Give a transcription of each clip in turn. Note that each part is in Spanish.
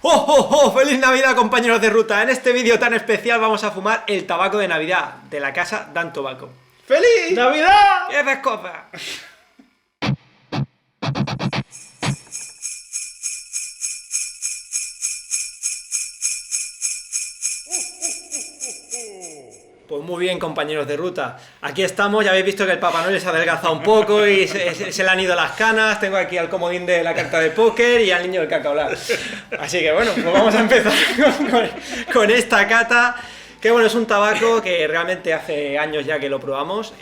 ¡Oh, oh, oh! ¡Feliz Navidad, compañeros de ruta! En este vídeo tan especial vamos a fumar el tabaco de Navidad de la casa Dan Tobacco. ¡Feliz Navidad! ¡Qué esas cosas! Pues muy bien, compañeros de ruta. Aquí estamos, ya habéis visto que el Papá Noel se ha adelgazado un poco y se le han ido las canas. Tengo aquí al comodín de la carta de póker y al niño del cacaolar. Así que bueno, pues vamos a empezar con esta cata. Que bueno, es un tabaco que realmente hace años ya que lo probamos.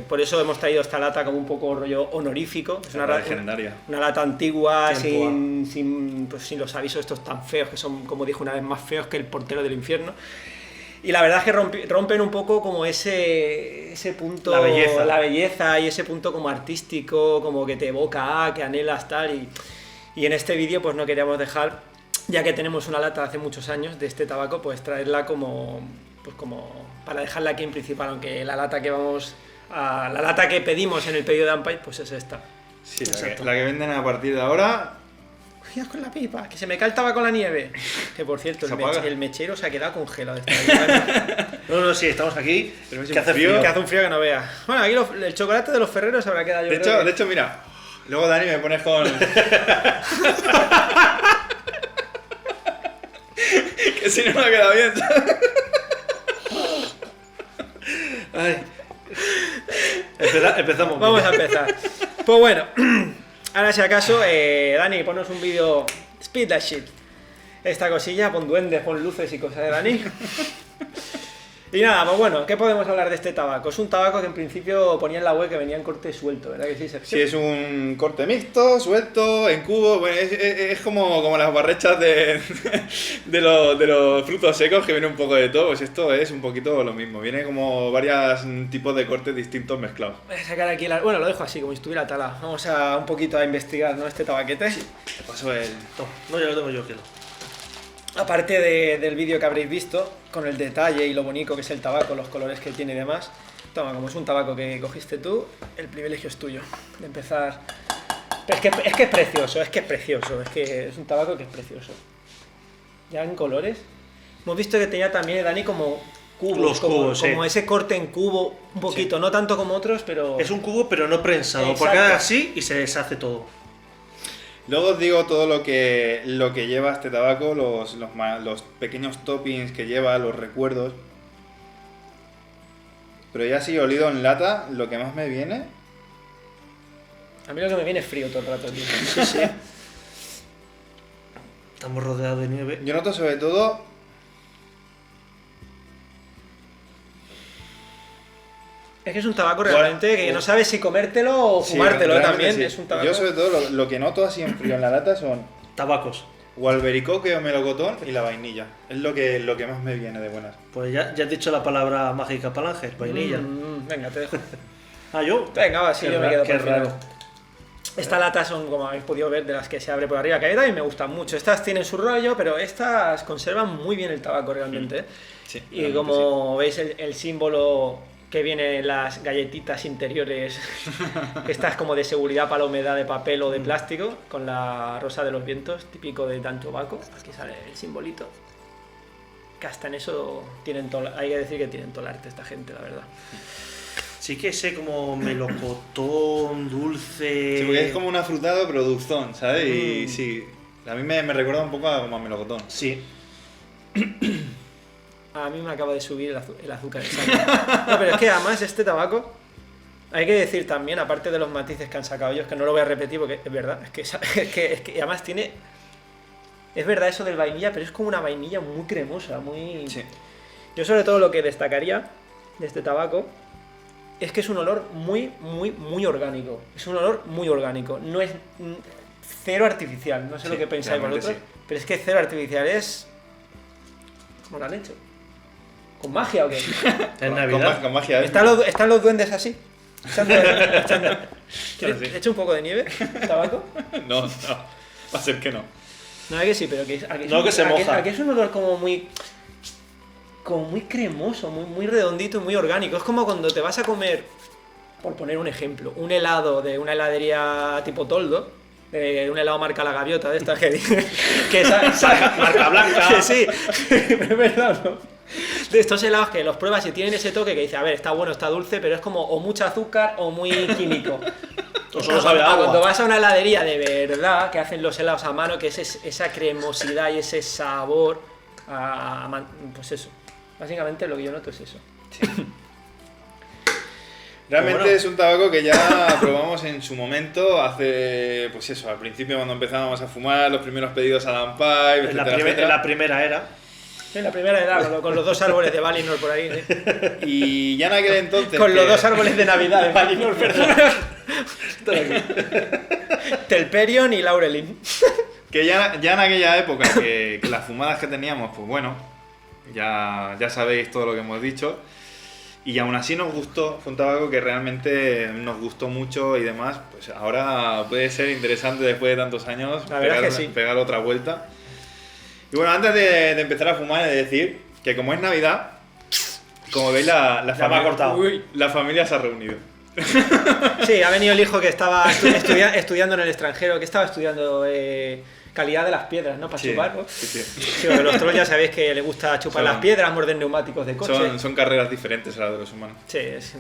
Por eso hemos traído esta lata como un poco rollo honorífico. Es una legendaria. Una lata antigua, sin los avisos estos tan feos, que son, como dije una vez, más feos que el portero del infierno. Y la verdad es que rompen un poco como ese punto, la belleza y ese punto como artístico, como que te evoca, que anhelas tal. Y en este vídeo pues no queríamos dejar, ya que tenemos una lata de hace muchos años de este tabaco, pues traerla como para dejarla aquí en principal, aunque la lata que pedimos en el pedido de Ampay pues es esta. Sí, la que venden a partir de ahora. Cuidado con la pipa, que se me cae el tabaco con la nieve. Que por cierto, el mechero se ha quedado congelado. No, sí, estamos aquí. Pero que hace frío. Que hace un frío que no veas. Bueno, aquí el chocolate de los Ferreros habrá quedado yo De hecho, mira. Luego Dani me pones con. Que si no me ha quedado bien. Ay. Empezamos. Vamos a empezar. Pues bueno. Ahora si acaso, Dani, ponnos un vídeo, speed that shit. Esta cosilla, pon duendes, pon luces y cosas de Dani. Y nada, pues bueno, ¿qué podemos hablar de este tabaco? Es un tabaco que en principio ponía en la web que venía en corte suelto, ¿verdad que sí, Sergio? Sí, es un corte mixto, suelto, en cubo. Bueno, es como las barrechas de los frutos secos, que viene un poco de todo. Pues esto es un poquito lo mismo. Viene como varios tipos de cortes distintos mezclados. Voy a sacar aquí bueno, lo dejo así, como si estuviera talado. Vamos a un poquito a investigar, ¿no? Este tabaquete. Sí. Te paso el. No, ya lo tengo yo, quiero. Aparte del vídeo que habréis visto, con el detalle y lo bonito que es el tabaco, los colores que tiene y demás, toma, como es un tabaco que cogiste tú, el privilegio es tuyo, de empezar. Pero es que es precioso, es que es un tabaco que es precioso. Ya en colores. Hemos visto que tenía también, Dani, como cubos, los cubos, como ese corte en cubo, un poquito, sí. No tanto como otros, pero... Es un cubo, pero no prensado, Exacto. porque haga así y se deshace todo. Luego os digo todo lo que lleva este tabaco, los pequeños toppings que lleva, los recuerdos. Pero ya así olido en lata, lo que más me viene... A mí lo que me viene es frío todo el rato, tío. Sí. Estamos rodeados de nieve. Yo noto sobre todo... Es que es un tabaco realmente que no sabes si comértelo o fumártelo, sí, también. sí. Es un tabaco. Yo sobre todo lo que noto así en frío en la lata son Tabacos. o albericoque o melocotón y la vainilla. Es lo que más me viene de buenas. Pues ya has dicho la palabra mágica para el ángel, vainilla. Venga, te dejo. Ah, ¿yo? Venga, va, sí, yo me quedo Qué por el final. raro. Estas latas son, como habéis podido ver, de las que se abre por arriba, que a mí también me gustan mucho. Estas tienen su rollo, pero estas conservan muy bien el tabaco realmente. Sí, Y como veis el símbolo que viene en las galletitas interiores, estas como de seguridad para la humedad, de papel o de plástico, con la rosa de los vientos, típico de Dan Tobacco. Aquí sale el simbolito. Que hasta en eso hay que decir que tienen todo el arte esta gente, la verdad. Sí que sé como melocotón, dulce... Sí, porque es como un afrutado pero dulzón, ¿sabes? Y sí, a mí me recuerda un poco como a melocotón. Sí. A mí me acaba de subir el azúcar en sangre. No, pero es que además este tabaco, hay que decir también, aparte de los matices que han sacado ellos, que no lo voy a repetir porque es verdad, es que además tiene... Es verdad eso del vainilla, pero es como una vainilla muy cremosa, muy... Sí. Yo sobre todo lo que destacaría de este tabaco es que es un olor muy, muy, muy orgánico. Es un olor muy orgánico. No es cero artificial, no sé lo que pensáis vosotros, pero es que cero artificial es... ¿Cómo lo han hecho? ¿Con magia o qué? En Navidad. Con magia. ¿Están los duendes así? ¿Quieres Sí. echo un poco de nieve? ¿Tabaco? No, va a ser que no. No, que sí, pero que se moja. Aquí es un olor como muy cremoso, muy redondito y muy orgánico. Es como cuando te vas a comer, por poner un ejemplo, un helado de una heladería tipo Toldo, Un helado marca la gaviota de estas que Marca blanca. Que sí, pero es verdad, ¿no? De estos helados que los pruebas y tienen ese toque que dice, a ver, está bueno, está dulce, pero es como o mucho azúcar o muy químico. O solo sabe a agua. Cuando vas a una heladería de verdad, que hacen los helados a mano, que es esa cremosidad y ese sabor, pues eso. Básicamente lo que yo noto es eso. Realmente Bueno. es un tabaco que ya probamos en su momento, hace, pues eso, al principio cuando empezábamos a fumar, los primeros pedidos a Lampai, En etcétera, la primera era. En la primera edad, con los 2 árboles de Valinor por ahí. ¿Sí? Y ya en aquel entonces... Con los que- 2 árboles de Navidad de Valinor, perdón. Telperion y Laurelin. Que ya en aquella época, que las fumadas que teníamos, pues bueno, ya sabéis todo lo que hemos dicho. Y aún así nos gustó, fue un tabaco que realmente nos gustó mucho y demás. Pues ahora puede ser interesante después de tantos años La verdad es que sí. pegar otra vuelta. Y bueno, antes de empezar a fumar, he de decir que como es Navidad, como veis Ya me ha cortado. Uy. la familia se ha reunido. Sí, ha venido el hijo que estaba estudiando en el extranjero, que estaba estudiando calidad de las piedras, ¿no? Para Sí, chupar, ¿no? sí. Sí, porque los trolls ya sabéis que les gusta chupar Son- las piedras, morder neumáticos de coche. Son carreras diferentes a las de los humanos. Sí, es...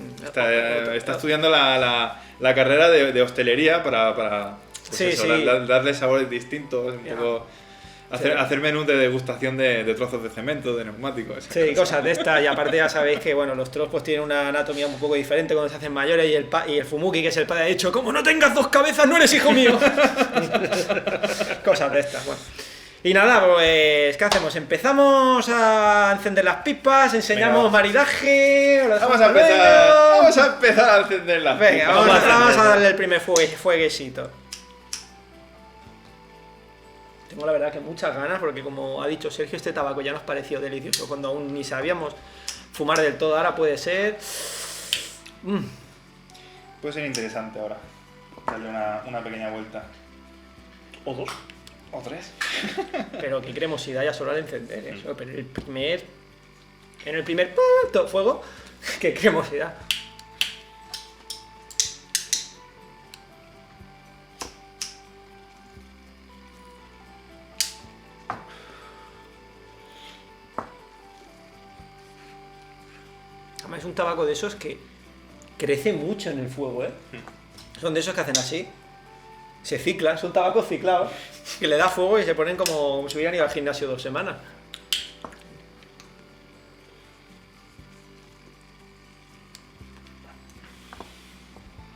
Está estudiando la carrera de hostelería para pues Sí, eso, sí. darle sabores distintos, un Ya. poco Sí. hacer menús de degustación de trozos de cemento, de neumáticos. esas Sí, cosas de estas, y aparte ya sabéis que bueno, los trolls pues tienen una anatomía un poco diferente cuando se hacen mayores y el Fumuki, que es el padre, ha dicho, como no tengas 2 cabezas, no eres hijo mío. Cosas de estas, bueno. Y nada, pues, ¿qué hacemos? Empezamos a encender las pipas, enseñamos Venga. maridaje... lo dejamos Vamos a empezar a encender las Venga, pipas. vamos a darle el primer fueguecito. Tengo la verdad que muchas ganas porque como ha dicho Sergio, este tabaco ya nos pareció delicioso cuando aún ni sabíamos fumar del todo. Ahora puede ser... Puede ser interesante ahora. Darle una pequeña vuelta. O 2. O 3. Pero qué cremosidad ya solo al encender eso. Pero en el primer fuego, qué cremosidad. Además es un tabaco de esos que crece mucho en el fuego, ¿eh? Son de esos que hacen así. Se ciclan, son tabacos ciclados, que le da fuego y se ponen como si hubieran ido al gimnasio 2 semanas.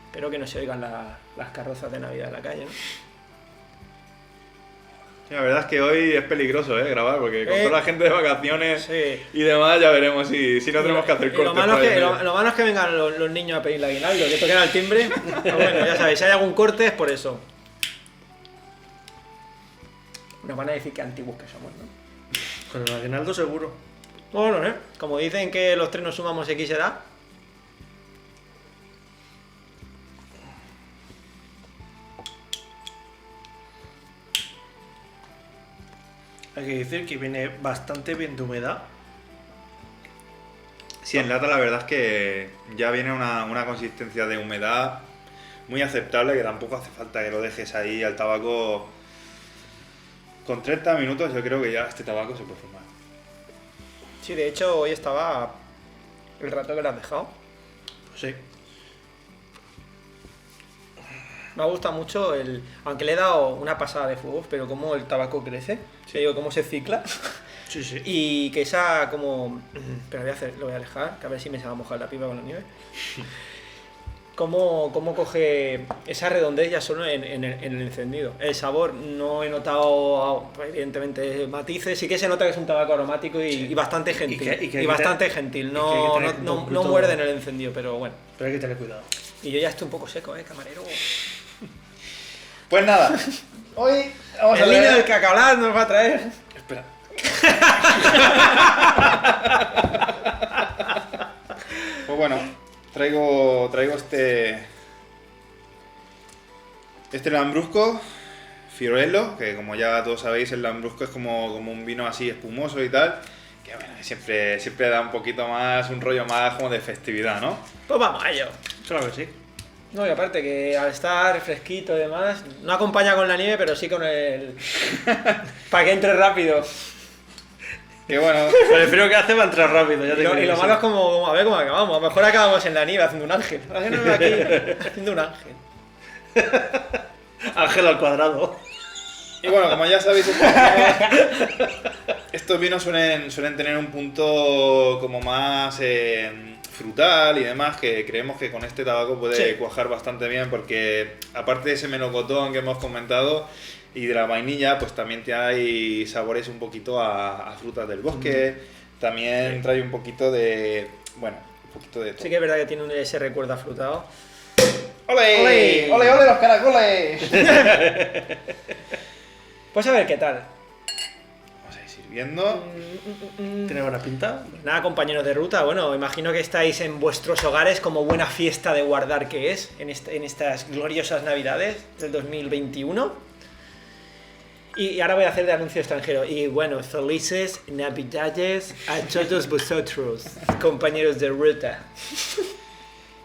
Espero que no se oigan las carrozas de Navidad en la calle, ¿no? La verdad es que hoy es peligroso grabar, porque con Eh, toda la gente de vacaciones Sí. y demás ya veremos si no tenemos que hacer Y cortes. lo malo, por es ahí que, en medio. lo malo es que vengan los niños a pedir la aguinaldo, que toquen al timbre. Pero bueno, ya sabéis, si hay algún corte es por eso. Nos van a decir que antiguos que somos, ¿no? Con el aguinaldo seguro. Bueno, ¿eh? Como dicen que los 3 nos sumamos X edad. Hay que decir que viene bastante bien de humedad. Sí, en lata la verdad es que ya viene una consistencia de humedad muy aceptable, que tampoco hace falta que lo dejes ahí al tabaco. Con 30 minutos yo creo que ya este tabaco se puede fumar. Sí, de hecho, hoy estaba el rato que lo has dejado. Pues sí. Me gusta mucho aunque le he dado una pasada de fuego, pero cómo el tabaco crece, Sí. te digo, cómo se cicla. Sí, sí. Y que esa como... Pero lo voy a alejar, que a ver si me se va a mojar la pipa con la nieve. Cómo coge esa redondez ya solo en el encendido. El sabor no he notado, evidentemente, matices. Sí que se nota que es un tabaco aromático y bastante gentil. que hay que bastante tener- gentil. y que No, hay que no, tener un no, poquito- no muerde en el encendido, pero bueno. Pero hay que tener cuidado. Y yo ya estoy un poco seco, camarero. Pues nada, hoy vamos a El niño del ver... cacaolán nos va a traer. Espera. Pues bueno, traigo este Lambrusco Fiorello, que como ya todos sabéis, el Lambrusco es como un vino así espumoso y tal, que bueno, siempre da un poquito más, un rollo más como de festividad, ¿no? Pues vamos a ello. Claro que sí. No, y aparte que al estar fresquito y demás, no acompaña con la nieve, pero sí con el... para que entre rápido. Que bueno, Con el frío que hace va a entrar rápido. Ya te Y lo digo que malo sí. es como, a ver cómo acabamos. A lo mejor acabamos en la nieve haciendo un ángel. Haciendo aquí, haciendo un ángel. Ángel al cuadrado. y bueno, como ya sabéis, estos vinos suelen tener un punto como más frutal y demás, que creemos que con este tabaco puede Sí. cuajar bastante bien, porque aparte de ese melocotón que hemos comentado y de la vainilla, pues también te hay sabores un poquito a frutas del bosque, también trae un poquito de... bueno, un poquito de todo. Sí que es verdad que tiene ese recuerdo afrutado. ¡Ole! ¡Ole! ¡Ole, ole los caracoles! Pues a ver qué tal. Vamos a ir sirviendo. Tiene buena pinta. Nada, compañeros de ruta, bueno, imagino que estáis en vuestros hogares como buena fiesta de guardar que es en estas gloriosas navidades del 2021. Y ahora voy a hacer de anuncio extranjero. Y bueno, felices navidades a todos vosotros, compañeros de ruta.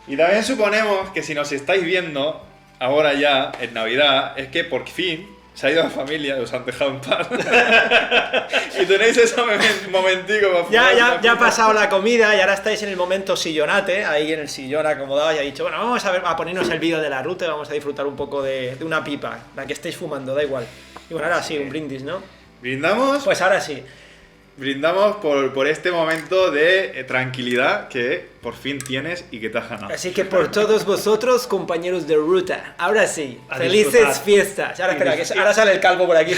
Y también suponemos que si nos estáis viendo ahora ya, en Navidad, es que por fin se ha ido la familia, os han dejado en paz. y tenéis ese momentico para Ya ha pasado la comida y ahora estáis en el momento sillonate, ahí en el sillón acomodado y ha dicho, bueno, vamos a ponernos el vídeo de la ruta y vamos a disfrutar un poco de una pipa, la que estéis fumando, da igual. Y bueno, ahora sí, un brindis, ¿no? Brindamos, Pues ahora sí. brindamos por este momento de tranquilidad que por fin tienes y que te has ganado. Así que por todos vosotros, compañeros de ruta, ahora sí, A felices disfrutar. fiestas. Ahora Y espera, que disfrutar. ahora sale el calvo por aquí.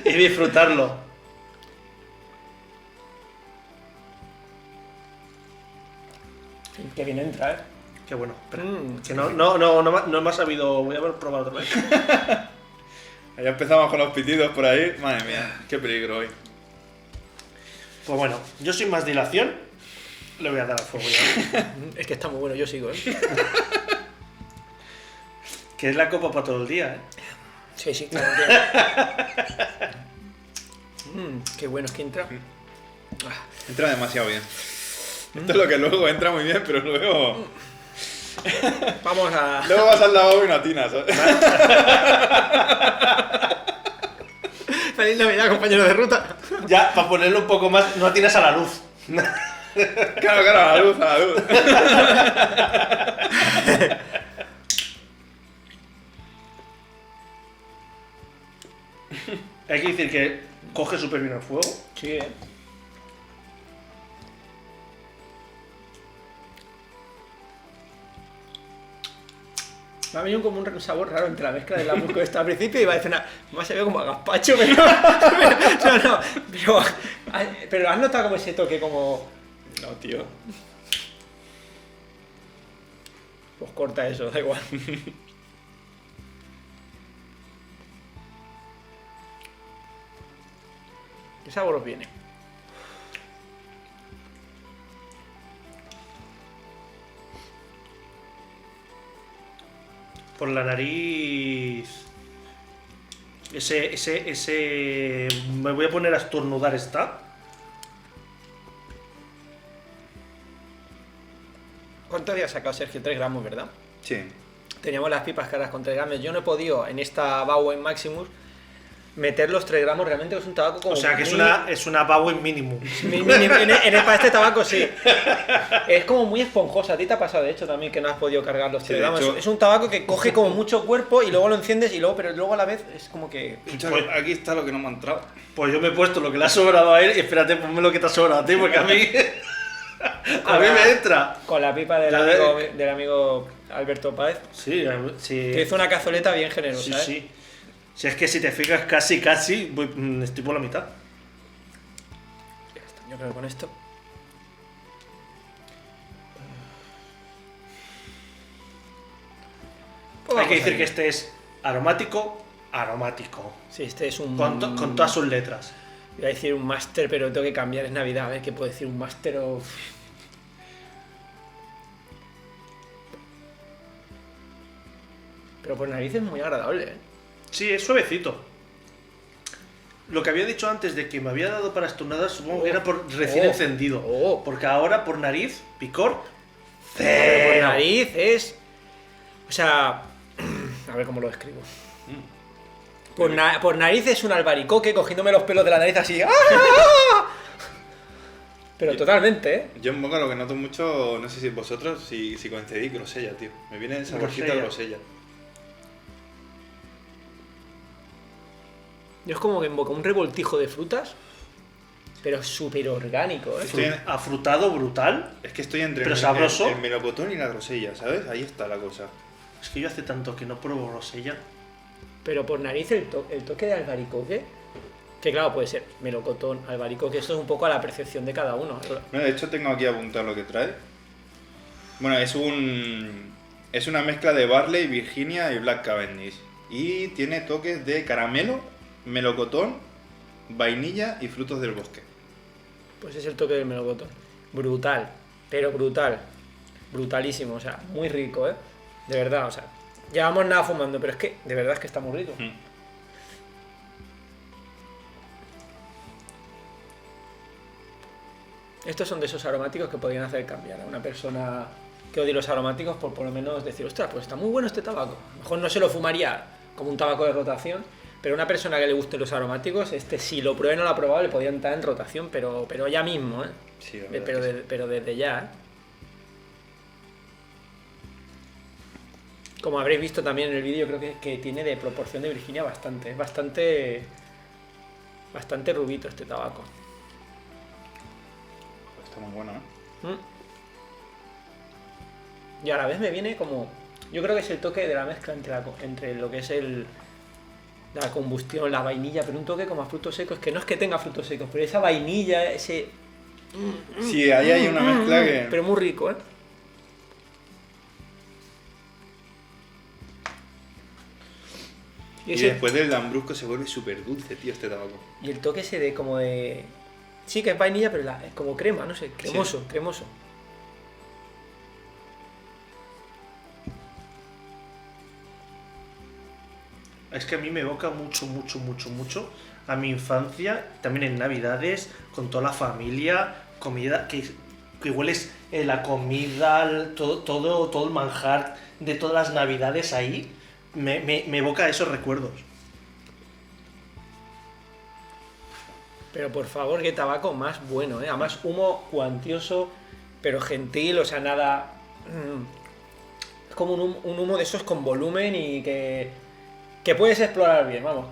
Y disfrutarlo. Que bien entra, ¿eh? Qué bueno. Espera. Mm. Que no me ha sabido. Voy a probar otra vez. Ya empezamos con los pitidos por ahí. Madre mía, qué peligro hoy. Pues bueno, yo sin más dilación le voy a dar al fuego ya. Es que está muy bueno, yo sigo, ¿eh? Que es la copa para todo el día, ¿eh? Sí, sí, claro. Qué bueno es que entra. Ah, Entra demasiado bien. Esto es lo que luego entra muy bien, pero luego... vamos a... Luego vas al lavabo y no atinas, ¿sabes? Feliz Navidad, compañero de ruta. Ya, para ponerlo un poco más, no atinas a la luz. Claro, a la luz, a la luz. Hay que decir que coge súper bien el fuego. Sí, ¿eh? Me ha venido como un sabor raro entre la mezcla del lambrusco de esta al principio y iba a decir, más se ve como a gazpacho, pero... pero has notado como ese toque como... No, tío. Pues corta eso, da igual. ¿Qué sabor os viene? Por la nariz. Ese. Me voy a poner a estornudar está. ¿Cuánto había sacado Sergio? 3 gramos, ¿verdad? Sí. Teníamos las pipas caras con 3 gramos. Yo no he podido en esta Bauen Maximus meter los 3 gramos. Realmente es un tabaco como... O sea que muy- es una Bauen mínimo. Para este tabaco sí. Es como muy esponjosa. A ti te ha pasado, de hecho, también que no has podido cargar los Sí, 3 de gramos. hecho- Es un tabaco que coge como mucho cuerpo y luego lo enciendes y luego, pero luego a la vez es como que... Pues aquí está lo que no me ha entrado. Pues yo me he puesto lo que le ha sobrado a él y espérate, ponme lo que te ha sobrado a ti, porque a mí. A mí me entra. Con la pipa del amigo Alberto Páez. Sí, sí. Que hizo una cazoleta bien generosa, Sí, ¿eh? sí. Si es que si te fijas, casi, estoy por la mitad. Ya está, yo creo que con esto... Pues Hay que vamos decir ahí. que este es aromático. Sí, este es un... Con todas sus letras. Iba a decir un máster, pero tengo que cambiar, es Navidad, a ver qué puedo decir, un máster o... Pero por nariz es muy agradable, ¿eh? Sí, es suavecito. Lo que había dicho antes de que me había dado para estornudar, supongo que era por recién Oh. encendido. Oh. Porque ahora por nariz, picor, Pero por nariz es... O sea... A ver cómo lo describo. Por nariz es un albaricoque cogiéndome los pelos de la nariz así. ¡Ah! Pero totalmente, ¿eh? Yo en boca lo que noto mucho, no sé si vosotros, si coincidís, grosella, tío. Me viene el saborcito de grosella. Yo es como que en boca un revoltijo de frutas, pero súper orgánico, ¿eh? Afrutado, brutal. Es que estoy entre pero sabroso. el melocotón y la grosella, ¿sabes? Ahí está la cosa. Es que yo hace tanto que no pruebo grosella. Pero por nariz el toque de albaricoque, que claro, puede ser melocotón, albaricoque, esto es un poco a la percepción de cada uno. Bueno, de hecho tengo aquí apuntado lo que trae. Bueno, es una mezcla de Barley, Virginia y Black Cavendish. Y tiene toques de caramelo, melocotón, vainilla y frutos del bosque. Pues es el toque del melocotón. Brutal, pero brutal. Brutalísimo, o sea, muy rico, ¿eh? De verdad, o sea, llevamos nada fumando, pero es que, de verdad es que está muy rico. Estos son de esos aromáticos que podrían hacer cambiar a una persona que odie los aromáticos por lo menos decir, ostras, pues está muy bueno este tabaco. A lo mejor no se lo fumaría como un tabaco de rotación, pero una persona que le guste los aromáticos, si lo pruebe y no lo ha probado, le podría entrar en rotación, pero ya mismo, ¿eh? Sí, pero desde ya, ¿eh? Como habréis visto también en el vídeo, creo que tiene de proporción de Virginia bastante. Es bastante rubito este tabaco. Está muy bueno, ¿eh? Y a la vez me viene como... Yo creo que es el toque de la mezcla entre lo que es la combustión, la vainilla, pero un toque como a frutos secos, que no es que tenga frutos secos, pero esa vainilla, ese... Sí, ahí hay una mezcla que... Pero muy rico, ¿eh? Y después del lambrusco se vuelve súper dulce, tío, este tabaco. Y el toque ese de como de... Sí que es vainilla, pero es como crema, no sé, cremoso, sí. Cremoso. Es que a mí me evoca mucho a mi infancia, también en Navidades, con toda la familia, comida, que hueles la comida, todo el manjar de todas las Navidades ahí. Me evoca esos recuerdos. Pero por favor, qué tabaco más bueno, ¿eh? Además, humo cuantioso, pero gentil, o sea, nada... Es como un humo de esos con volumen y que puedes explorar bien, vamos,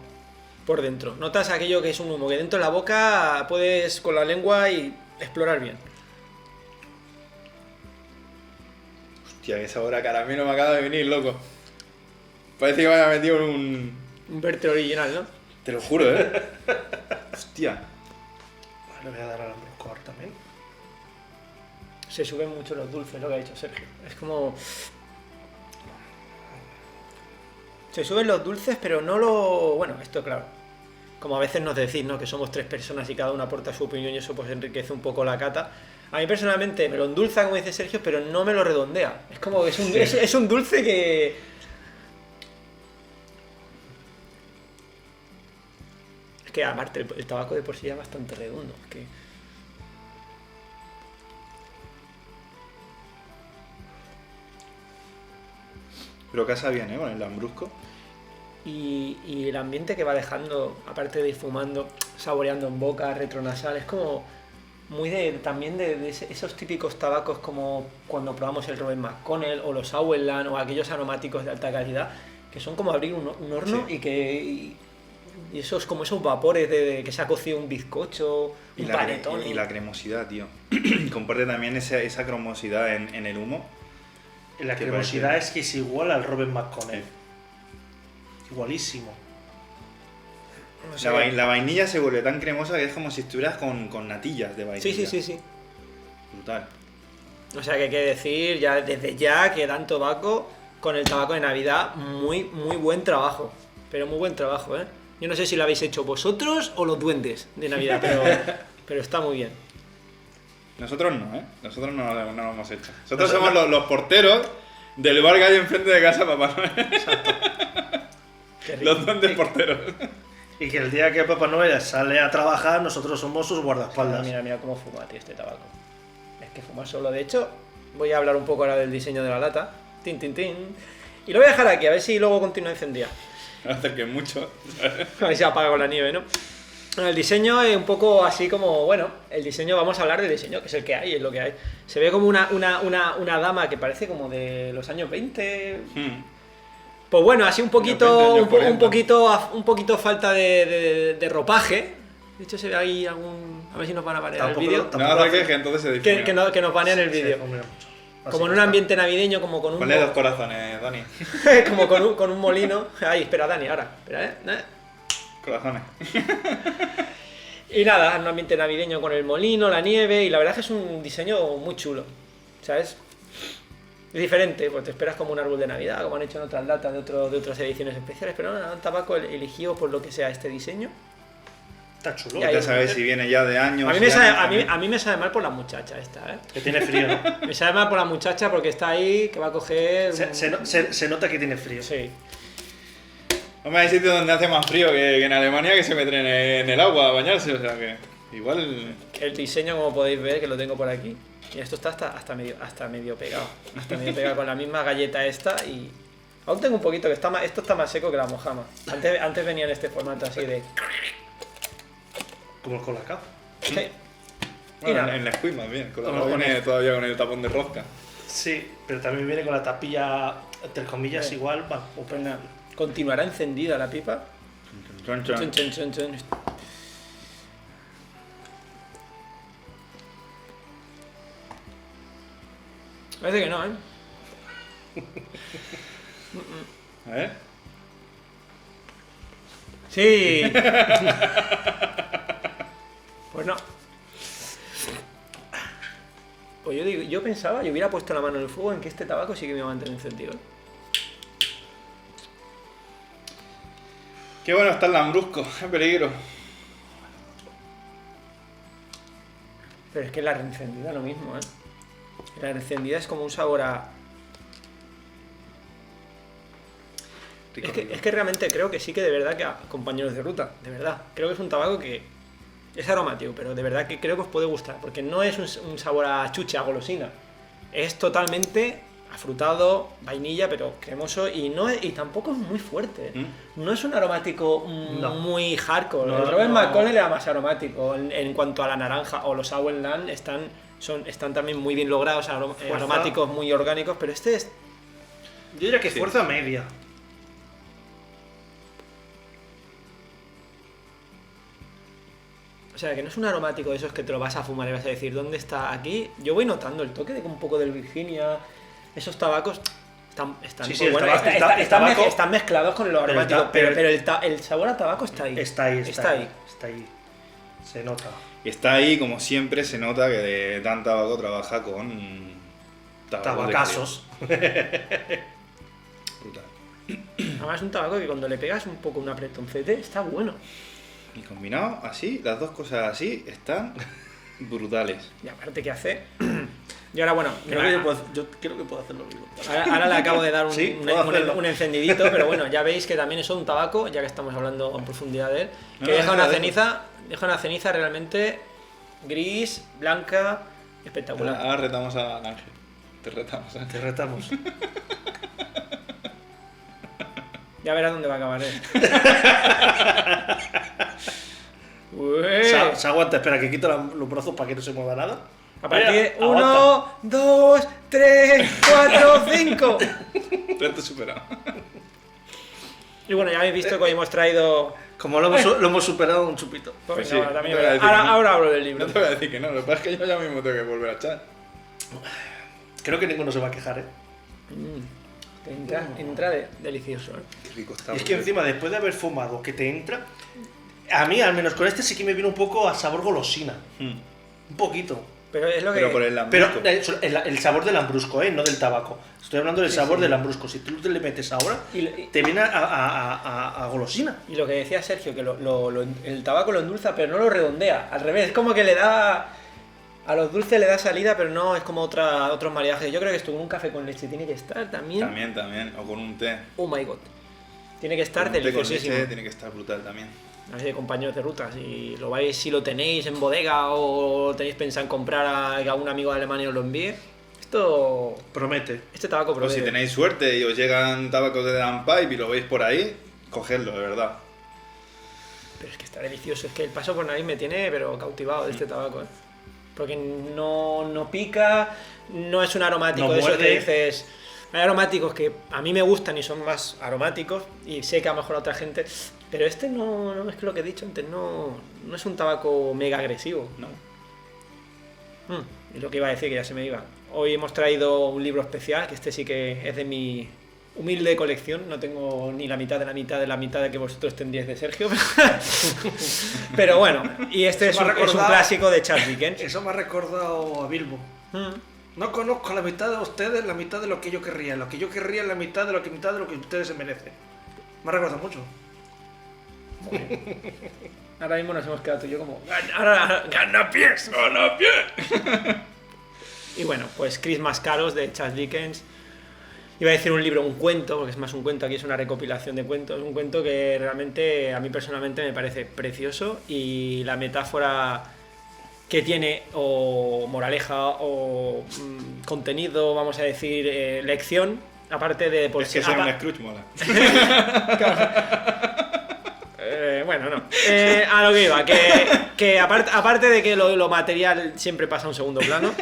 por dentro. Notas aquello que es un humo, que dentro de la boca puedes con la lengua y explorar bien. Hostia, qué sabor a caramelo me acaba de venir, loco. Parece que me haya metido en un vértigo original, ¿no? Te lo juro, ¿eh? Hostia. Le voy a dar al lambrusco ahora también. Se suben mucho los dulces, lo que ha dicho Sergio. Es como... Se suben los dulces, pero no lo... Bueno, esto claro. Como a veces nos decís, ¿no? Que somos 3 personas y cada uno aporta su opinión y eso pues enriquece un poco la cata. A mí personalmente me lo endulza, como dice Sergio, pero no me lo redondea. Es como que es un dulce que... Es que aparte el tabaco de por sí ya es bastante redondo. Es que... Pero casa bien, ¿eh? Con el lambrusco. Y el ambiente que va dejando, aparte de ir fumando, saboreando en boca, retronasal, es como muy también de esos típicos tabacos como cuando probamos el Robert McConnell o los Auerland o aquellos aromáticos de alta calidad, que son como abrir un horno, sí. Y esos como esos vapores de que se ha cocido un bizcocho, un panetón. Y la cremosidad, tío. Comparte también esa cremosidad en el humo. La cremosidad es que es igual al Robert McConnell. Igualísimo. O sea, la vainilla se vuelve tan cremosa que es como si estuvieras con natillas de vainilla. Sí. Brutal. O sea que hay que decir ya desde ya que Dan Tobacco con el tabaco de Navidad, muy buen trabajo. Pero muy buen trabajo, ¿eh? Yo no sé si lo habéis hecho vosotros o los duendes de Navidad, pero está muy bien. Nosotros no, ¿eh? Nosotros no lo hemos hecho. Nosotros somos los porteros del bar que hay enfrente de casa Papá Noel. Exacto. Los duendes porteros. Y que el día que Papá Noel sale a trabajar, nosotros somos sus guardaespaldas. Mira cómo fuma, tío, este tabaco. Es que fuma solo. De hecho, Voy a hablar un poco ahora del diseño de la lata. Tin, tin, tin. Y lo voy a dejar aquí, a ver si luego continúa encendida. No acerques mucho. A ver si apaga con la nieve, ¿no? Bueno, el diseño es un poco así como, bueno, el diseño, vamos a hablar del diseño, que es el que hay, es lo que hay. Se ve como una dama que parece como de los años 20. Pues bueno, así un poquito, un poquito falta de ropaje. De hecho se ve ahí algún... A ver si nos van a banear el vídeo. No acerques, que entonces se difumina. Que nos banean el vídeo. Como en un ambiente navideño, como con un... Ponle 2 corazones, Dani. Como con un molino. Ay, espera, Dani, ahora. Espera, Corazones. Y nada, un ambiente navideño con el molino, la nieve, y la verdad es que es un diseño muy chulo, ¿sabes? Es diferente, pues te esperas como un árbol de Navidad, como han hecho en otras latas de otras ediciones especiales, pero no, un tabaco eligió por lo que sea este diseño. Está chulo. Ya sabes si viene ya de años. A mí me sabe mal por la muchacha esta, ¿eh? Que tiene frío, ¿no? Me sabe mal por la muchacha porque está ahí, que va a coger... Se nota que tiene frío. Sí. Hombre, hay sitios donde hace más frío que en Alemania, que se meten en el agua a bañarse, o sea que igual... El diseño, como podéis ver, que lo tengo por aquí, y esto está hasta medio pegado. Hasta medio pegado con la misma galleta esta y... Aún tengo un poquito, que esto está más seco que la mojama. Antes venía en este formato así de... Como el Colacao. Sí. Bueno, en la Squid más bien, con No, viene todavía con el tapón de rosca. Sí, pero también viene con la tapilla, entre comillas, igual. Va, Pues nada, continuará encendida la pipa. Chon, chon. Chun, chun, chun, chun. Parece que no, ¿eh? A ver. Sí. Pues no. Pues yo pensaba, yo hubiera puesto la mano en el fuego en que este tabaco sí que me iba a mantener encendido, ¿eh? Qué bueno está el lambrusco, qué peligro. Pero es que la reencendida lo mismo, ¿eh? La reencendida es como un sabor a... Rico, Es que realmente creo que sí que de verdad que compañeros de ruta, de verdad. Creo que es un tabaco que es aromático, pero de verdad que creo que os puede gustar, porque no es un sabor a chuche, a golosina. Es totalmente afrutado, vainilla, pero cremoso y tampoco es muy fuerte. No es un aromático muy hardcore. No, el Robert no. McConnell era más aromático en cuanto a la naranja, o los Auenland están también muy bien logrados, aromáticos muy orgánicos, pero este es... Yo diría que Sí. fuerza media. O sea, que no es un aromático de esos que te lo vas a fumar y vas a decir, ¿dónde está aquí? Yo voy notando el toque de un poco del Virginia. Esos tabacos están Sí, muy sí, el buenos. tabaco- el tabaco- Están mezclados con lo Pero el aromático, ta- pero- pero el sabor a tabaco está ahí. Está ahí. Está ahí. Se nota. Y está ahí, como siempre, se nota que de tan tabaco trabaja con... tabaco de Tabacazos. calidad. Brutal. Además es un tabaco que cuando le pegas un poco un apretoncete está bueno. Y combinado así, las dos cosas así, están brutales. Y aparte que hace... Y ahora bueno, Yo creo que puedo hacer lo mismo. ahora le acabo de dar Sí, puedo hacerlo. un encendidito, pero bueno, ya veis que también es un tabaco, ya que estamos hablando en profundidad de él, que No, deja déjalo. una ceniza realmente gris, blanca, espectacular. Ahora retamos a Ángel. Te retamos, Ángel. Te retamos. Ya verás dónde va a acabar él. Ué. Se aguanta, espera, que quito los brazos para que no se mueva nada. A partir de Mira, aguanta. 1, 2, 3, 4, 5. Reto superado. Y bueno, ya habéis visto que hoy hemos traído... Como lo hemos superado un chupito. Pues Pues venga, sí, ahora también no te voy a verás. decir que no. Ahora hablo del libro. No te voy a decir que no, lo que pasa es que yo ya mismo tengo que volver a echar. Creo que ninguno se va a quejar, ¿eh? Entra delicioso, ¿eh? Qué rico está. Y es que encima, después de haber fumado, que te entra... A mí, al menos con este, sí que me viene un poco a sabor golosina. Un poquito. Pero es lo que... Pero por el Pero lambrusco. el sabor del lambrusco, no del tabaco. Estoy hablando del Sí, sabor sí. del lambrusco. Si tú te le metes ahora, Y- te viene a golosina. Y lo que decía Sergio, que el tabaco lo endulza, pero no lo redondea. Al revés, es como que le da... A los dulces le da salida, pero no es como otros mariajes. Yo creo que esto con un café con leche tiene que estar también... También. O con un té. Oh my god. Tiene que estar Con un té con deliciosísimo. leche tiene que estar brutal también. Así de compañeros de ruta, si lo tenéis en bodega o tenéis pensado en comprar a un amigo de Alemania os lo envíe, Esto... Promete. Este tabaco O promete. si tenéis suerte y os llegan tabacos de Dan Pipe y lo veis por ahí, cogedlo, de verdad. Pero es que está delicioso. Es que el paso por nariz me tiene pero cautivado de este tabaco, ¿eh? Porque no pica, no es un aromático No de esos que muerde. dices... Hay aromáticos que a mí me gustan y son más aromáticos y sé que a lo mejor a otra gente... Pero este no es que lo que he dicho antes, no es un tabaco mega agresivo. No. Y lo que iba a decir, que ya se me iba. Hoy hemos traído un libro especial, que este sí que es de mi humilde colección. No tengo ni la mitad de la mitad de la mitad de que vosotros tendríais de Sergio. Pero bueno, y este es Eso me ha un recordado- clásico de Charles Dickens. Eso me ha recordado a Bilbo. No conozco la mitad de ustedes, la mitad de lo que yo querría. Lo que yo querría es la mitad de lo que ustedes se merecen. Me ha recordado mucho. Ahora mismo nos hemos quedado tú y yo como... ¡Gana pies! ¡Gana pies! Y bueno, pues Christmas Carols de Charles Dickens. Iba a decir un libro, un cuento, porque es más un cuento, aquí es una recopilación de cuentos. Un cuento que realmente a mí personalmente me parece precioso y la metáfora que tiene, o moraleja, o contenido, vamos a decir, lección, aparte de... Es que ser un Scrooge mola. Bueno, no. A lo que iba, que aparte de que lo material siempre pasa a un segundo plano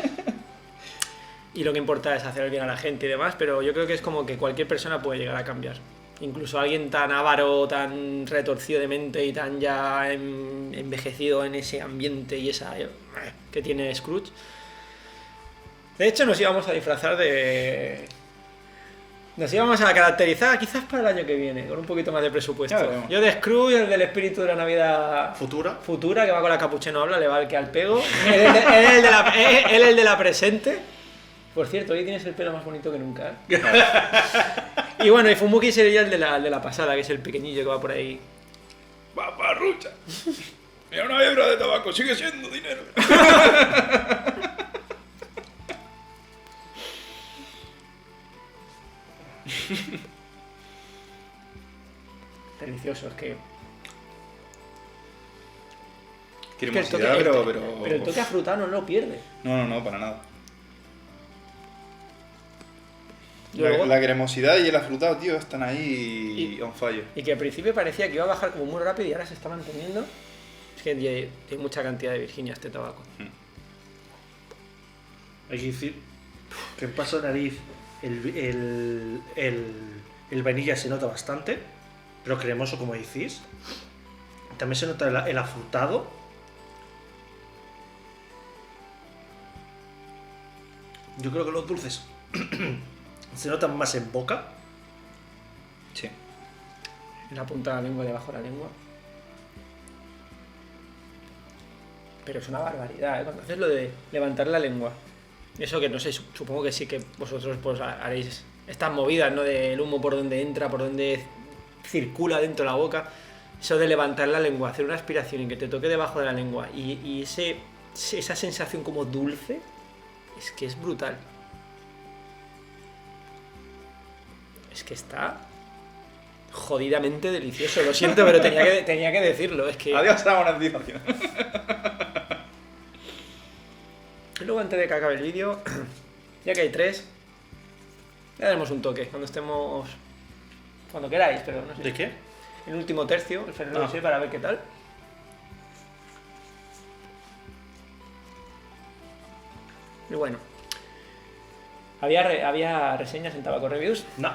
y lo que importa es hacer el bien a la gente y demás, pero yo creo que es como que cualquier persona puede llegar a cambiar. Incluso alguien tan avaro, tan retorcido de mente y tan ya envejecido en ese ambiente y esa que tiene Scrooge. De hecho, nos íbamos a disfrazar de... Nos íbamos a caracterizar quizás para el año que viene, con un poquito más de presupuesto. Ya veremos. Yo de Scrooge, el del espíritu de la Navidad Futura. que va con la capucha y no habla, le va el que al pego. Él el de la presente. Por cierto, hoy tienes el pelo más bonito que nunca, ¿eh? Y bueno, y Fumuki sería el de la pasada, que es el pequeñillo que va por ahí. ¡Paparrucha! Mira, una hebra de tabaco, sigue siendo dinero. Delicioso, es que... Qué es que el toque- hermosidad, el- pero... pero el toque afrutado no lo pierde. No, para nada. Luego- La cremosidad y el afrutado, tío, están ahí on fire. Y que al principio parecía que iba a bajar como muy rápido y ahora se está manteniendo. Es que tiene mucha cantidad de Virginia este tabaco. Hay que decir que en paso de nariz el vainilla se nota bastante, pero cremoso como decís. También se nota el afrutado. Yo creo que los dulces se notan más en boca. Sí. En la punta de la lengua, debajo de la lengua. Pero es una barbaridad, ¿eh? Cuando haces lo de levantar la lengua. Eso que no sé, supongo que sí que vosotros pues haréis estas movidas, ¿no? Del humo por donde entra, por donde circula dentro de la boca. Eso de levantar la lengua, hacer una aspiración y que te toque debajo de la lengua y esa sensación como dulce, es que es brutal. Es que está jodidamente delicioso. Lo siento, pero tenía que decirlo. Es que... Adiós a la monetización. Y luego, antes de que acabe el vídeo, ya que hay 3, le daremos un toque cuando estemos... Cuando queráis, pero no sé. ¿De qué? El último tercio, el Ferrero Ah. Rocher, para ver qué tal. Y bueno, había reseñas en Tabaco Reviews, No.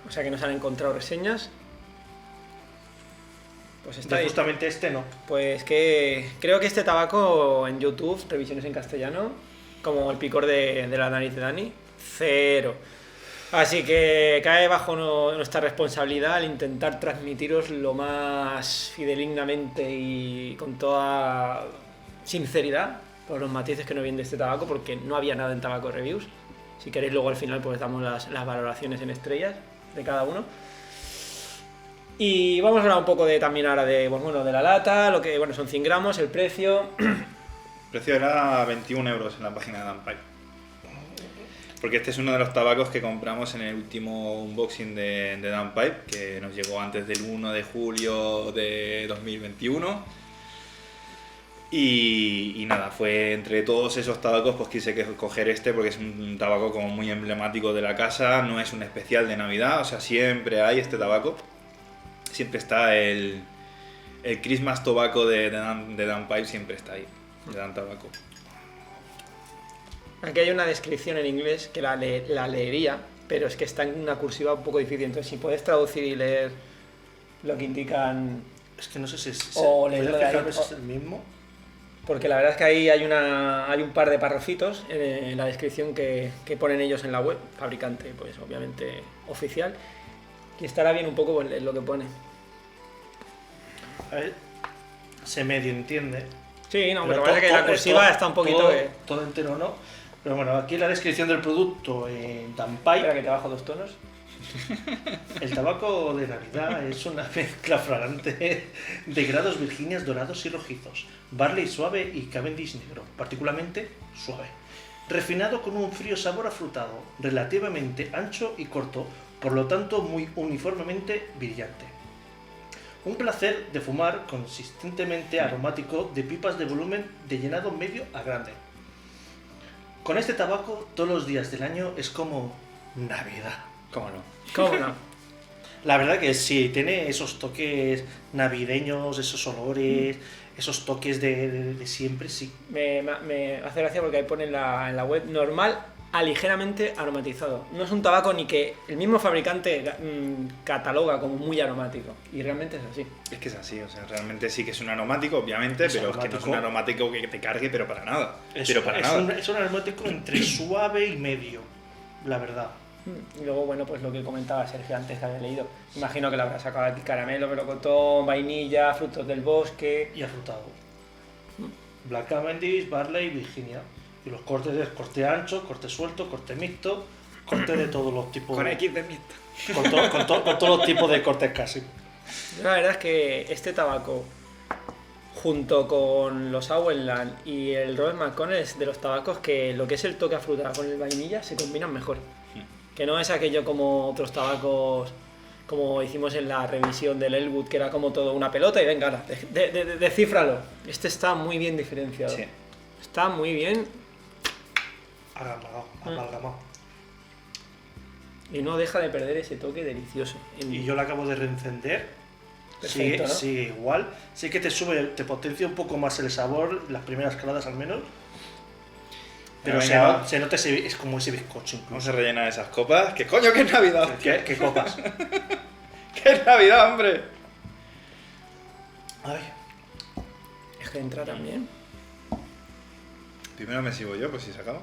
o sea que nos han encontrado reseñas. Pues está De ahí. justamente este no. Pues que creo que este tabaco en YouTube, revisiones en castellano, como el picor de la nariz de Dani, 0. Así que cae bajo nuestra responsabilidad al intentar transmitiros lo más fidedignamente y con toda sinceridad por los matices que nos vienen de este tabaco, porque no había nada en Tabaco Reviews. Si queréis, luego al final pues damos las valoraciones en estrellas de cada uno. Y vamos a hablar un poco también ahora de, pues bueno, de la lata, lo que, bueno, son 100 gramos, el precio. El precio era 21 euros en la página de Dan Pipe. Porque este es uno de los tabacos que compramos en el último unboxing de Dan Pipe, que nos llegó antes del 1 de julio de 2021. Y nada, fue entre todos esos tabacos pues quise coger este porque es un tabaco como muy emblemático de la casa, no es un especial de Navidad, o sea, siempre hay este tabaco. Siempre está el Christmas Tobacco de Dan Pipe, siempre está ahí, de Dan Tobacco. Aquí hay una descripción en inglés que la leería, pero es que está en una cursiva un poco difícil, entonces si puedes traducir y leer lo que indican... Es que no sé si es, O leerlo de ahí, si es el mismo. Porque la verdad es que ahí hay un par de párrafitos en la descripción que ponen ellos en la web, fabricante pues obviamente oficial, y estará bien un poco pues, lo que pone. A ver, se medio entiende. Sí, no, pero parece que la cursiva está un poquito... Todo entero no. Pero bueno, aquí la descripción del producto en Dan Pipe. Espera que te bajo 2 tonos. El tabaco de Navidad es una mezcla fragante de grados virginias dorados y rojizos, barley suave y Cavendish negro, particularmente suave. Refinado con un frío sabor afrutado, relativamente ancho y corto, por lo tanto muy uniformemente brillante. Un placer de fumar consistentemente aromático de pipas de volumen de llenado medio a grande. Con este tabaco todos los días del año es como Navidad. ¿Cómo no? ¿Cómo no? La verdad que sí, tiene esos toques navideños, esos olores, esos toques de siempre, sí. Me hace gracia porque ahí pone en la web normal a ligeramente aromatizado. No es un tabaco ni que el mismo fabricante cataloga como muy aromático. Y realmente es así. Es que es así, o sea, realmente sí que es un aromático, obviamente, pero es que no es un aromático que te cargue, pero para nada. Es un aromático entre suave y medio, la verdad. Y luego, bueno, pues lo que comentaba Sergio antes que había leído. Imagino que le habrá sacado aquí caramelo, melocotón, vainilla, frutos del bosque. Y afrutado. Black Cavendish, Barley, Virginia. Y los cortes es corte ancho, corte suelto, corte mixto, corte de todos los tipos. Con X de mixto. Con todos los tipos de cortes casi. La verdad es que este tabaco, junto con los Auenland y el Robert McConnell, es de los tabacos que lo que es el toque afrutado con el vainilla se combinan mejor. Que no es aquello como otros tabacos, como hicimos en la revisión del Elwood, que era como todo una pelota y venga, descífralo. Este está muy bien diferenciado. Sí. Está muy bien. Amalgamado. Y no deja de perder ese toque delicioso. Y yo la acabo de reencender. Perfecto, ¿no? Sigue igual. Sí que te potencia un poco más el sabor, las primeras caladas al menos. Pero se nota es como ese bizcocho incluso. ¿Cómo se rellenan esas copas? ¿Qué coño que es Navidad? ¿Qué copas? ¿Qué es Navidad, hombre? Ay. Es que entra también. Primero me sigo yo, pues si se acaba.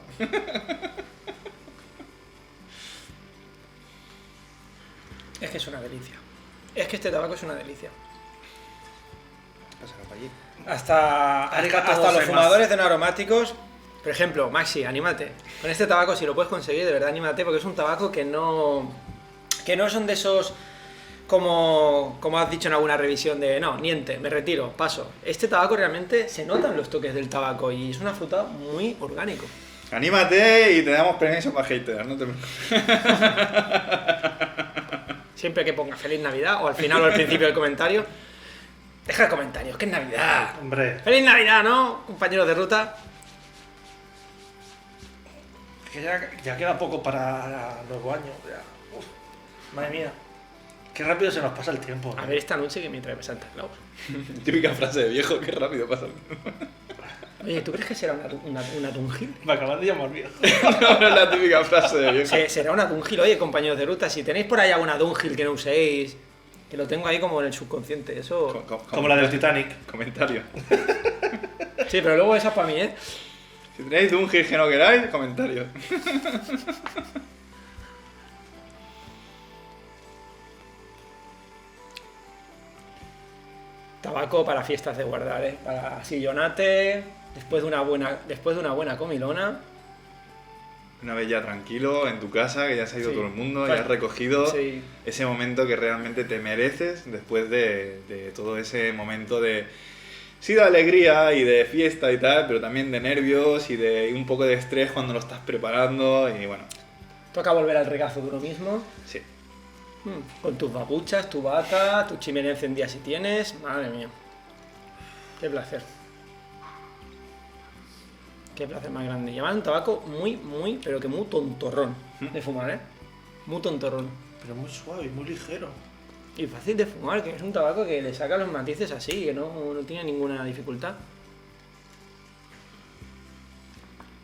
Es que es una delicia. Es que este tabaco es una delicia. Pásalo para allí. Hasta los fumadores de no aromáticos, por ejemplo, Maxi, anímate. Con este tabaco, si lo puedes conseguir, de verdad anímate, porque es un tabaco que no son de esos, como has dicho en alguna revisión, de no, niente, me retiro, paso. Este tabaco realmente se notan los toques del tabaco y es un afrutado muy orgánico. Anímate y te damos permiso para hatear, no te preocupes. Siempre que ponga Feliz Navidad o al final o al principio del comentario, deja el comentario, que es Navidad. Hombre. ¡Feliz Navidad!, ¿no, compañeros de ruta? Que ya queda poco para nuevo año. Uf, madre mía. Qué rápido se nos pasa el tiempo. A ver esta noche que me trae Santa Claus. Típica frase de viejo, qué rápido pasa el tiempo. Oye, ¿tú crees que será una Tungil? Me acabas de llamar viejo. No es la típica frase de viejo. Será una Tungil. Oye, compañeros de ruta, si tenéis por ahí alguna Tungil que no uséis, que lo tengo ahí como en el subconsciente, eso... Como la del Titanic. Comentario. Sí, pero luego esa es para mí, ¿eh? Si tenéis un gil que no queráis, comentario. Tabaco para fiestas de guardar, ¿eh? Para sillonate, después de una buena comilona. Una vez ya tranquilo, en tu casa, que ya se ha ido Sí. todo el mundo, ya has recogido Sí. ese momento que realmente te mereces después de todo ese momento de... Sí, de alegría y de fiesta y tal, pero también de nervios y de un poco de estrés cuando lo estás preparando y bueno, Toca volver al regazo de uno mismo. sí. Con tus babuchas, tu bata, tu chimenea encendida si tienes. Madre mía. Qué placer. Qué placer más grande. Y además un tabaco muy, pero que muy tontorrón de fumar, ¿eh? Muy tontorrón. Pero muy suave, muy ligero. Y fácil de fumar, que es un tabaco que le saca los matices así, que no tiene ninguna dificultad.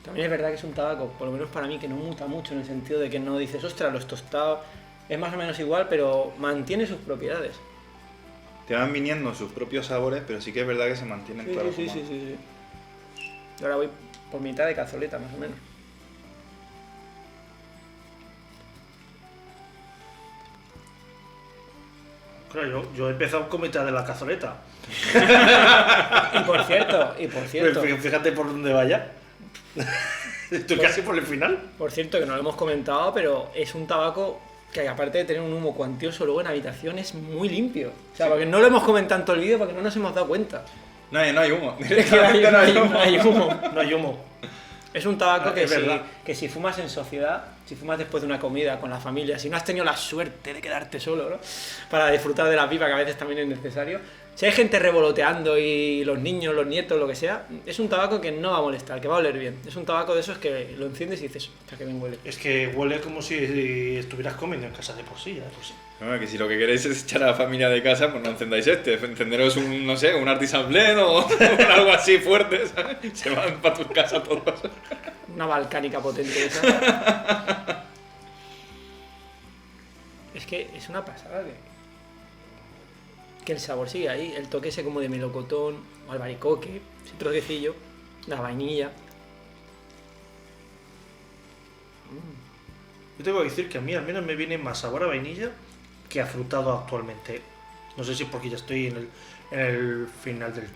También es verdad que es un tabaco, por lo menos para mí, que no muta mucho en el sentido de que no dices, ostras, los tostados es más o menos igual, pero mantiene sus propiedades. Te van viniendo sus propios sabores, pero sí que es verdad que se mantienen claro. Sí. Y ahora voy por mitad de cazoleta, más o menos. Claro, yo he empezado con mitad de la cazoleta. Y por cierto. Fíjate por dónde vaya. Estoy casi por el final. Por cierto, que no lo hemos comentado, pero es un tabaco que aparte de tener un humo cuantioso, luego en habitación es muy limpio. O sea, porque no lo hemos comentado en todo el vídeo porque no nos hemos dado cuenta. No hay humo. Es que no hay humo. No hay humo. Es un tabaco verdad. que si fumas en sociedad, si fumas después de una comida con la familia, si no has tenido la suerte de quedarte solo, ¿no? Para disfrutar de la pipa, que a veces también es necesario. Si hay gente revoloteando y los niños, los nietos, lo que sea, es un tabaco que no va a molestar, que va a oler bien. Es un tabaco de esos que lo enciendes y dices, hasta que bien huele. Es que huele como si estuvieras comiendo en casa de por sí, ya de por sí. Bueno, que si lo que queréis es echar a la familia de casa, pues no encendáis encenderos un, no sé, un Artisan Blend o algo así fuerte, ¿sabes? Se van para tu casa todos. Una balcánica potente esa. Es que es una pasada que el sabor sigue ahí, el toque ese como de melocotón o albaricoque, ese troquecillo, la vainilla. Yo tengo que decir que a mí al menos me viene más sabor a vainilla que afrutado actualmente. No sé si es porque ya estoy en el final del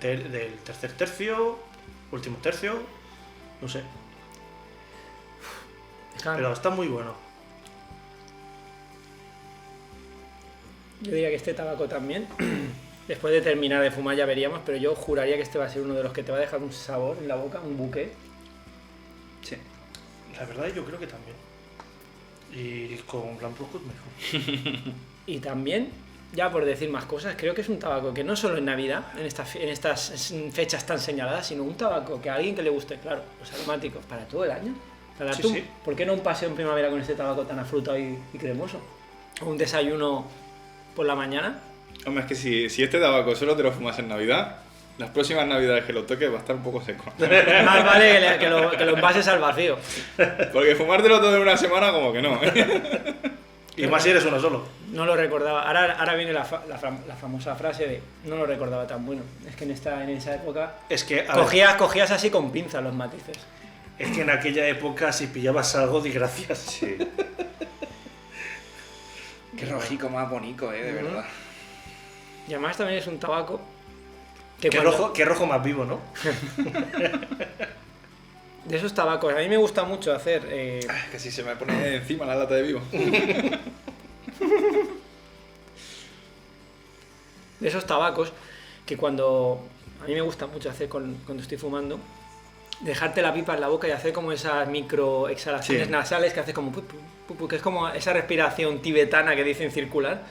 tercer tercio, último tercio, no sé. Pero está muy bueno. Yo diría que este tabaco también, después de terminar de fumar ya veríamos, pero yo juraría que este va a ser uno de los que te va a dejar un sabor en la boca, un buque. Sí. La verdad yo creo que también. Y con Blanc Brocos mejor. Y también, ya por decir más cosas, creo que es un tabaco que no solo en Navidad, en estas fechas tan señaladas, sino un tabaco que a alguien que le guste, claro, los aromáticos, para todo el año. Para Sí, tú, sí. ¿por qué no un paseo en primavera con este tabaco tan afrutado y cremoso? O un desayuno por la mañana. Hombre, es que si este tabaco solo te lo fumas en Navidad, las próximas Navidades que lo toques va a estar un poco seco. Más vale que lo envases al vacío. Porque fumártelo todo en una semana como que no. Y más si eres uno solo. No lo recordaba. Ahora viene la famosa frase de no lo recordaba tan bueno. Es que en esa época Es que cogías así con pinzas los matices. Es que en aquella época si pillabas algo, di gracias. Sí. Qué rojico más bonito, de verdad. Y además también es un tabaco Qué rojo más vivo, ¿no? De esos tabacos, a mí me gusta mucho hacer... Que si se me pone encima la lata de vivo. De esos tabacos que cuando... A mí me gusta mucho hacer cuando estoy fumando, dejarte la pipa en la boca y hacer como esas micro exhalaciones nasales que hace como... que es como esa respiración tibetana que dicen circular.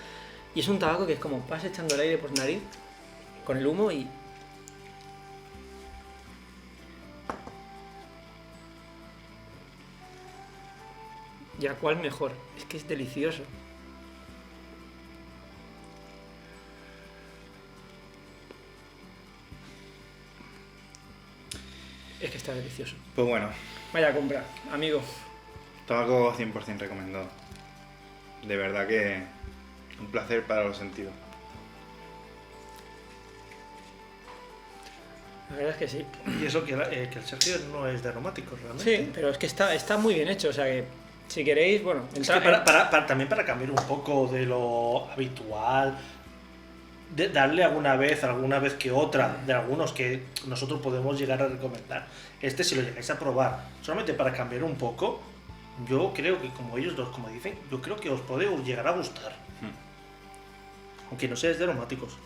Y es un tabaco que es como vas echando el aire por nariz con el humo y... ¿Y a cuál mejor? Es que es delicioso. Es que está delicioso. Pues bueno, Vaya a comprar, amigo. tabaco 100% recomendado. De verdad que un placer para los sentidos. La verdad es que sí. Y eso que el Sergio no es de aromáticos realmente. Sí, pero es que está muy bien hecho. O sea que si queréis, bueno, Es que también para cambiar un poco de lo habitual, de darle alguna vez que otra, de algunos que nosotros podemos llegar a recomendar. Este, si lo llegáis a probar, solamente para cambiar un poco, yo creo que como ellos dos, como dicen, yo creo que os puede llegar a gustar. Aunque no seáis de aromáticos.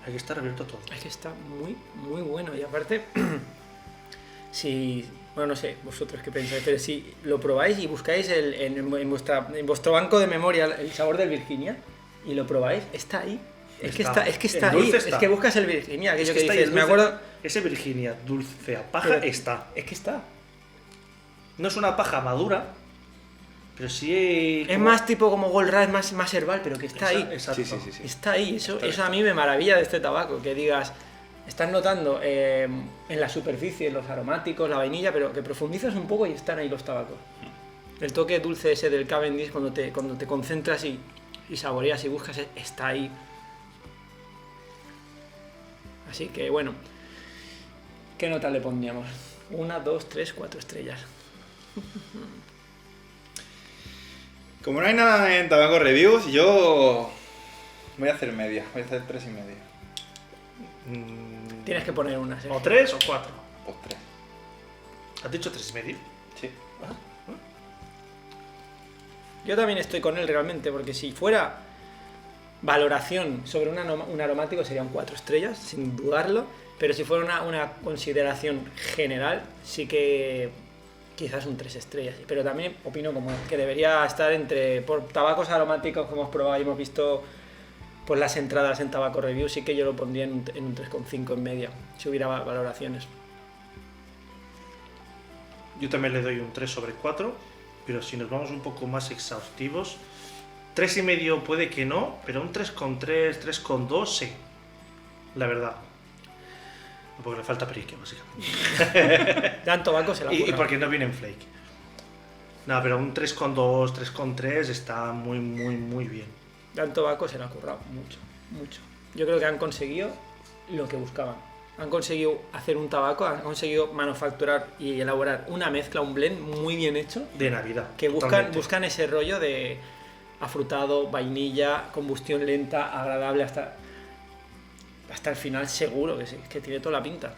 Hay que estar abierto a todo. Es que está muy bueno. Y aparte, si... Bueno, no sé, vosotros qué pensáis, pero si lo probáis y buscáis en vuestro banco de memoria el sabor del Virginia y lo probáis, está ahí. Es que está ahí. Está. Es que buscas el Virginia, aquello Es que que está ahí, dices. el Me dulce. acuerdo ese Virginia dulce a paja Pero está. Es que está. No es una paja madura, pero sí... Es más tipo como Gold Rush, más herbal, pero que está ahí. Exacto. Sí. Está ahí. Eso Está a mí me maravilla de este tabaco. Que digas, estás notando en la superficie los aromáticos, la vainilla, pero que profundizas un poco y están ahí los tabacos. El toque dulce ese del Cavendish, cuando te concentras y saboreas y buscas, está ahí. Así que bueno, ¿qué nota le pondríamos? 1, 2, 3, 4 estrellas. Como no hay nada en Tabaco Reviews, yo voy a hacer media, voy a hacer 3,5. Tienes que poner una. O 3 o 4. Pues 3. ¿Has dicho 3,5? Sí. Yo también estoy con él realmente, porque si fuera valoración sobre un aromático serían 4 estrellas, sin dudarlo, pero si fuera una consideración general, sí que quizás un 3 estrellas. Pero también opino como que debería estar por tabacos aromáticos que hemos probado y hemos visto por las entradas en Tabaco Review, sí que yo lo pondría en un 3,5 en media, si hubiera valoraciones. Yo también le doy un 3 sobre 4, pero si nos vamos un poco más exhaustivos, 3,5 puede que no, pero un 3,3, 3,2 sí, la verdad. Porque le falta perique, básicamente. Dan Tobacco se la Y curra. porque no viene en flake. No, pero un 3,2, 3,3 está muy, muy, muy bien. Dan Tobacco se la ha currado mucho. Yo creo que han conseguido lo que buscaban. Han conseguido hacer un tabaco, han conseguido manufacturar y elaborar una mezcla, un blend muy bien hecho, De Navidad. que totalmente. buscan ese rollo de afrutado, vainilla, combustión lenta, agradable hasta el final, seguro que sí, que tiene toda la pinta.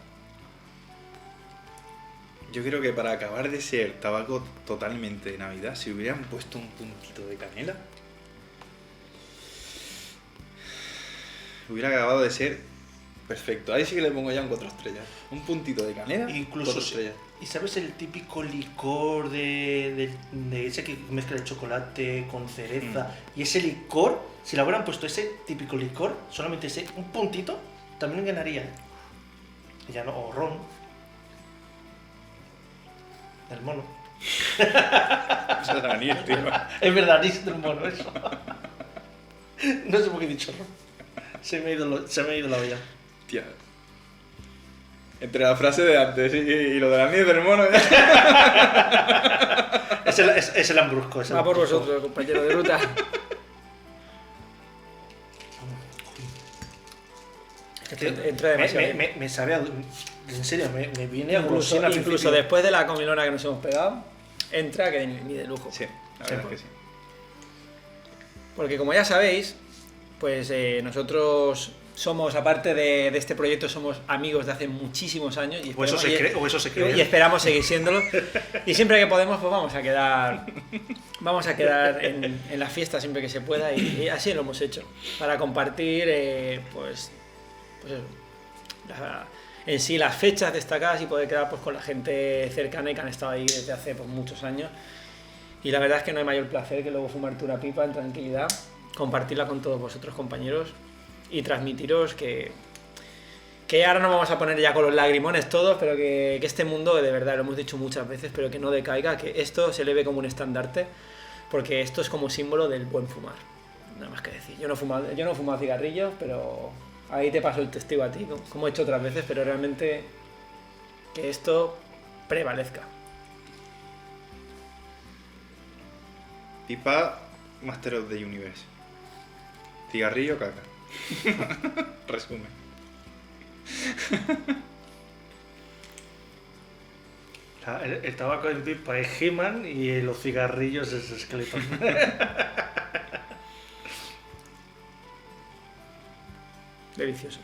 Yo creo que para acabar de ser tabaco totalmente de Navidad, si hubieran puesto un puntito de canela, hubiera acabado de ser perfecto. Ahí sí que le pongo ya un 4 estrellas. Un puntito de canela, Incluso 4 estrellas. ¿Y sabes el típico licor de ese que mezcla el chocolate con cereza? Y ese licor, si le hubieran puesto ese típico licor, solamente ese, un puntito, también ganaría. Y ya no, o ron. El mono. Eso es anís, tío. Es verdad, anís del mono, eso. No sé por qué he dicho ron. Se me ha ido la olla. Tía. Entre la frase de antes y lo del anís del mono. Es el lambrusco. Es el Va por lambrusco. vosotros, compañero de ruta. Es que entra demasiado bien. Me sabe a... En serio, me viene a Incluso, golosina al incluso principio. después de la comilona que nos hemos pegado, entra que ni de lujo. Sí, la verdad es que sí. Porque como ya sabéis, pues nosotros somos, aparte de este proyecto, somos amigos de hace muchísimos años y O eso se cree. y esperamos seguir siéndolo. Y siempre que podemos, pues vamos a quedar en la fiesta siempre que se pueda y así lo hemos hecho. Para compartir, pues eso, en sí las fechas destacadas y poder quedar pues con la gente cercana y que han estado ahí desde hace pues, muchos años. Y la verdad es que no hay mayor placer que luego fumarte una pipa en tranquilidad, compartirla con todos vosotros, compañeros, y transmitiros que ahora nos vamos a poner ya con los lagrimones todos, pero que este mundo, de verdad, lo hemos dicho muchas veces, pero que no decaiga, que esto se le ve como un estandarte, porque esto es como símbolo del buen fumar. Nada más que decir. Yo no he fumado cigarrillos, pero ahí te paso el testigo a ti, como he hecho otras veces, pero realmente que esto prevalezca. Pipa, Master of the Universe. Cigarrillo, caca. Resumen. El tabaco en pipa es He-Man y los cigarrillos es Skeleton. Delicioso.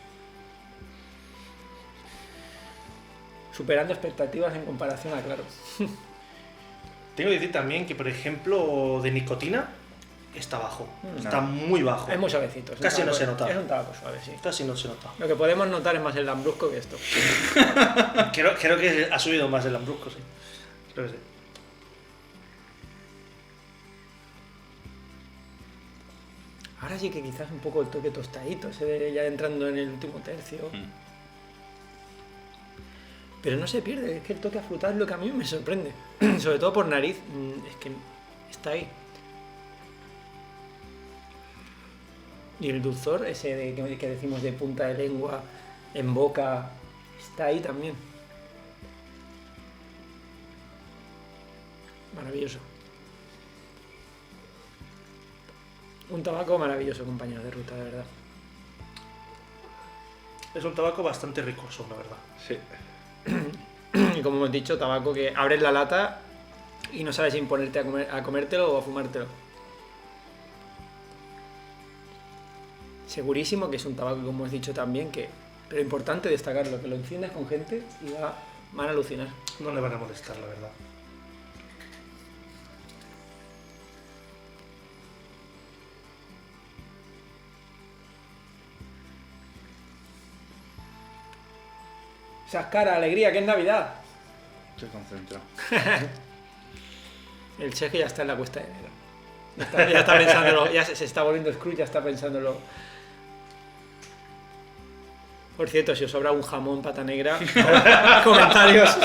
Superando expectativas en comparación a Claro. Tengo que decir también que, por ejemplo, de nicotina está bajo. No. Está muy bajo. Es muy suavecito. es un Casi no tabaco- se nota. Es un tabaco suave, sí. Casi no se nota. Lo que podemos notar es más el lambrusco que esto. Creo que ha subido más el lambrusco, sí. Creo que sí. Ahora sí que quizás un poco el toque tostadito, ese de ya entrando en el último tercio. Pero no se pierde, es que el toque afrutado es lo que a mí me sorprende. Sobre todo por nariz, es que está ahí. Y el dulzor, ese que decimos de punta de lengua, en boca, está ahí también. Maravilloso. Un tabaco maravilloso, compañeros de ruta, de verdad. Es un tabaco bastante ricoso, la verdad. Sí. Y como hemos dicho, tabaco que abres la lata y no sabes si ponerte a comértelo o a fumártelo. Segurísimo que es un tabaco, como hemos dicho también, pero importante destacarlo, que lo enciendes con gente y van a alucinar. No le van a molestar, la verdad. Esas caras, alegría, que es Navidad. Estoy concentrado. El chef ya está en la cuesta de enero. Ya está pensándolo, ya se está volviendo Scrooge, ya está pensándolo. Por cierto, si os sobra un jamón pata negra, comentarios.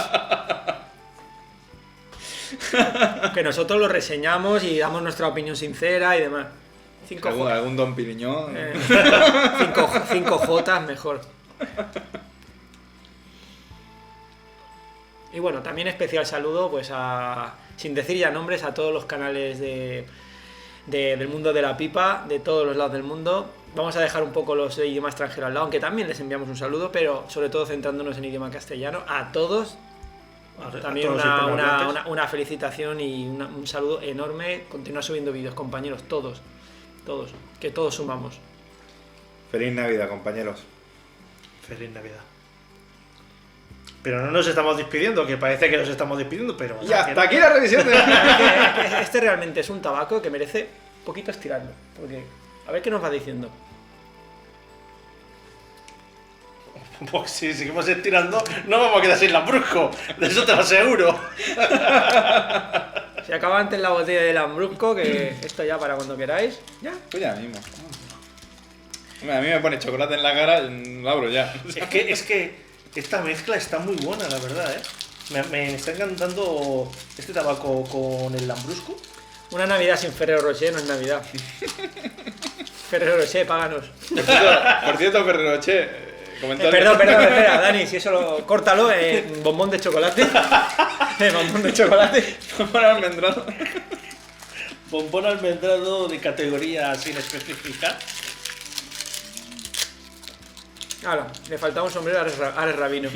Que nosotros lo reseñamos y damos nuestra opinión sincera y demás. ¿Algún Don Piriñón? 5 Jotas mejor. Y bueno, también especial saludo, pues sin decir ya nombres, a todos los canales del mundo de la pipa, de todos los lados del mundo. Vamos a dejar un poco los idiomas extranjeros al lado, aunque también les enviamos un saludo, pero sobre todo centrándonos en idioma castellano. A todos, también una felicitación y un saludo enorme. Continuad subiendo vídeos, compañeros, todos, que todos sumamos. Feliz Navidad, compañeros. Feliz Navidad. Pero no nos estamos despidiendo, que parece que nos estamos despidiendo, pero... Y hasta aquí la revisión de... Este realmente es un tabaco que merece poquito estirarlo, porque a ver qué nos va diciendo. Pues si seguimos estirando, no vamos a quedar sin Lambrusco, de eso te lo aseguro. Se acaba antes la botella de Lambrusco, que esto ya para cuando queráis. ¿Ya? Pues ya mismo. A mí me pone chocolate en la cara, lo abro ya. Es que esta mezcla está muy buena, la verdad, ¿eh? Me está encantando este tabaco con el Lambrusco. Una Navidad sin Ferrero Rocher no es Navidad. Ferrero Rocher, páganos. Por cierto, Ferrero Rocher, perdón, espera, Dani, si eso córtalo, bombón de chocolate. Bombón de chocolate. Bombón almendrado. Bombón almendrado de categoría sin especificar. Ahora, le faltaba un sombrero a Ares Rabino.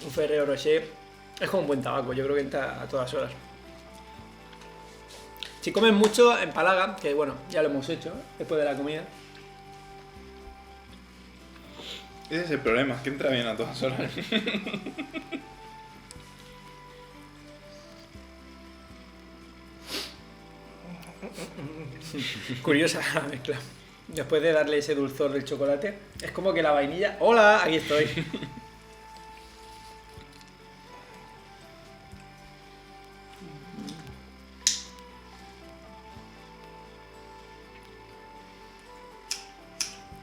Un Ferrero Rocher es como un buen tabaco, yo creo que entra a todas horas. Si comes mucho, empalaga, que bueno, ya lo hemos hecho después de la comida. Ese es el problema, es que entra bien a todas horas. Curiosa la mezcla. Después de darle ese dulzor del chocolate, es como que la vainilla... ¡Hola! Aquí estoy.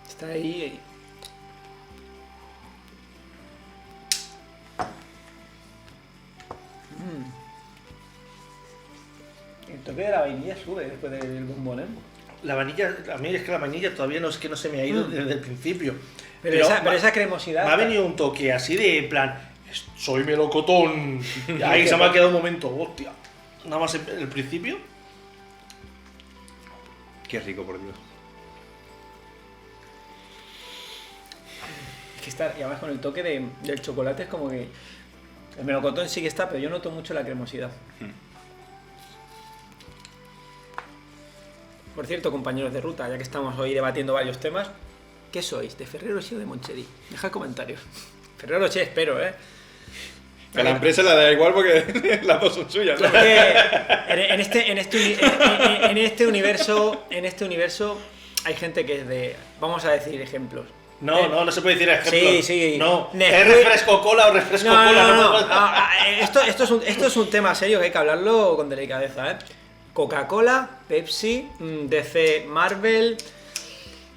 Está ahí. El toque de la vainilla sube después del bombón, ¿eh? La vainilla, a mí es que la vainilla todavía no se me ha ido desde el principio. Pero esa cremosidad... Me ha venido un toque así de, en plan, soy melocotón. Y ahí se me ha quedado un momento, hostia. Nada más el principio. Qué rico, por Dios. Es que está, y además con el toque del chocolate es como que... El melocotón sí que está, pero yo noto mucho la cremosidad. Por cierto, compañeros de ruta, ya que estamos hoy debatiendo varios temas, ¿qué sois? ¿De Ferrero Rocher o de Moncherí? Dejad comentarios. Ferrero Rocher espero, ¿eh? Que a la empresa le da igual porque las dos son suyas, ¿no? En este universo hay gente que es de... Vamos a decir ejemplos. No se puede decir ejemplos. Sí. No, Nesquik. es refresco cola o refresco cola. No. Esto es un tema serio que hay que hablarlo con delicadeza, ¿eh? Coca-Cola, Pepsi, DC Marvel,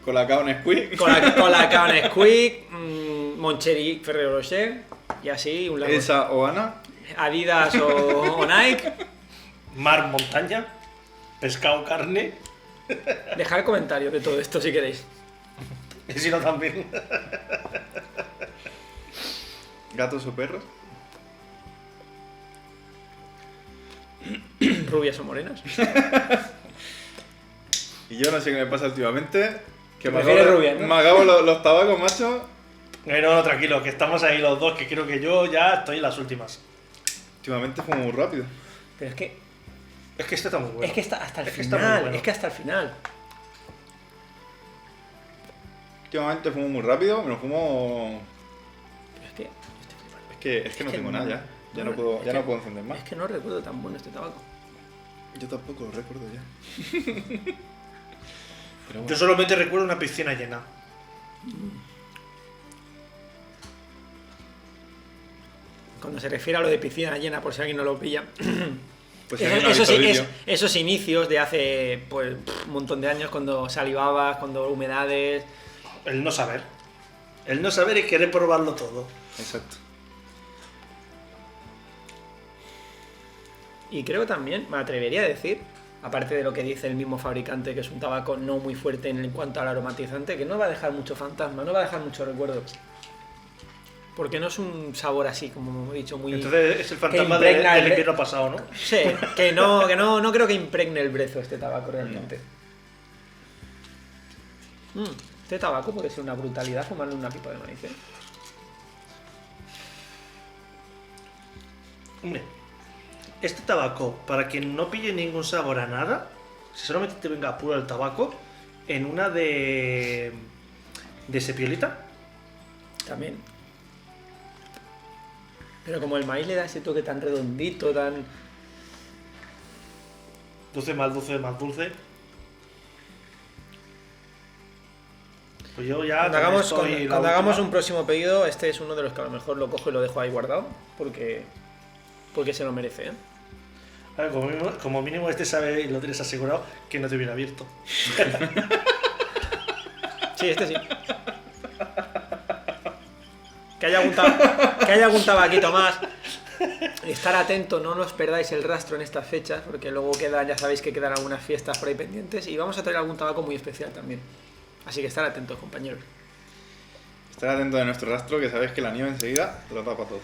Colacao Nesquik. Colacao Nesquik, Moncherie Ferrero Rocher y así un largo. Elsa o Ana. Adidas o Nike. Mar, montaña, pescado, carne. Dejad comentarios de todo esto si queréis. Y si no, también. Gatos o perros. Rubias o morenas. Y yo no sé qué me pasa últimamente. Que me Prefieres acabo, rubias, ¿no? me acabo los tabacos, macho. No, tranquilo, que estamos ahí los dos, que creo que yo ya estoy en las últimas. Últimamente fumo muy rápido. Pero es que Es que este está muy bueno. Es que está hasta el Es que está muy final. bueno. Es que hasta el final. Últimamente fumo muy rápido, me lo fumo. Pero es que yo estoy flipando. Es que no tengo nada ya. Ya no puedo encender más. Es que no recuerdo tan bueno este tabaco. Yo tampoco lo recuerdo ya. Pero bueno. Yo solamente recuerdo una piscina llena. Cuando se refiere a lo de piscina llena, por si alguien no lo pilla. Pues si alguien no ha Eso visto sí, el vídeo. esos inicios de hace pues, un montón de años, cuando salivabas, cuando humedades. El no saber. El no saber y querer probarlo todo. Exacto. Y creo también, me atrevería a decir, aparte de lo que dice el mismo fabricante, que es un tabaco no muy fuerte en cuanto al aromatizante, que no va a dejar mucho fantasma, no va a dejar mucho recuerdo. Porque no es un sabor así, como he dicho, muy... Entonces es el que fantasma impregna del el- invierno pasado, ¿no? Sí, que no creo que impregne el brezo este tabaco realmente. Este tabaco puede ser una brutalidad fumarle una pipa de maíz, ¿eh? Hombre, este tabaco, para que no pille ningún sabor a nada, si solamente te venga puro el tabaco, en una de sepiolita, También. Pero como el maíz le da ese toque tan redondito, tan... dulce más dulce más dulce. Pues yo ya Cuando hagamos, estoy cuando- la cuando hagamos última. un próximo pedido, este es uno de los que a lo mejor lo cojo y lo dejo ahí guardado, porque se lo merece, ¿eh? A ver, como mínimo este sabe y lo tienes asegurado que no te hubiera abierto. Sí, este sí. Que haya algún tabaquito más. Estar atento, no os perdáis el rastro en estas fechas, porque luego ya sabéis que quedan algunas fiestas por ahí pendientes y vamos a traer algún tabaco muy especial también. Así que estar atentos, compañeros. Estar atento de nuestro rastro, que sabéis que la nieve enseguida te lo tapa todo.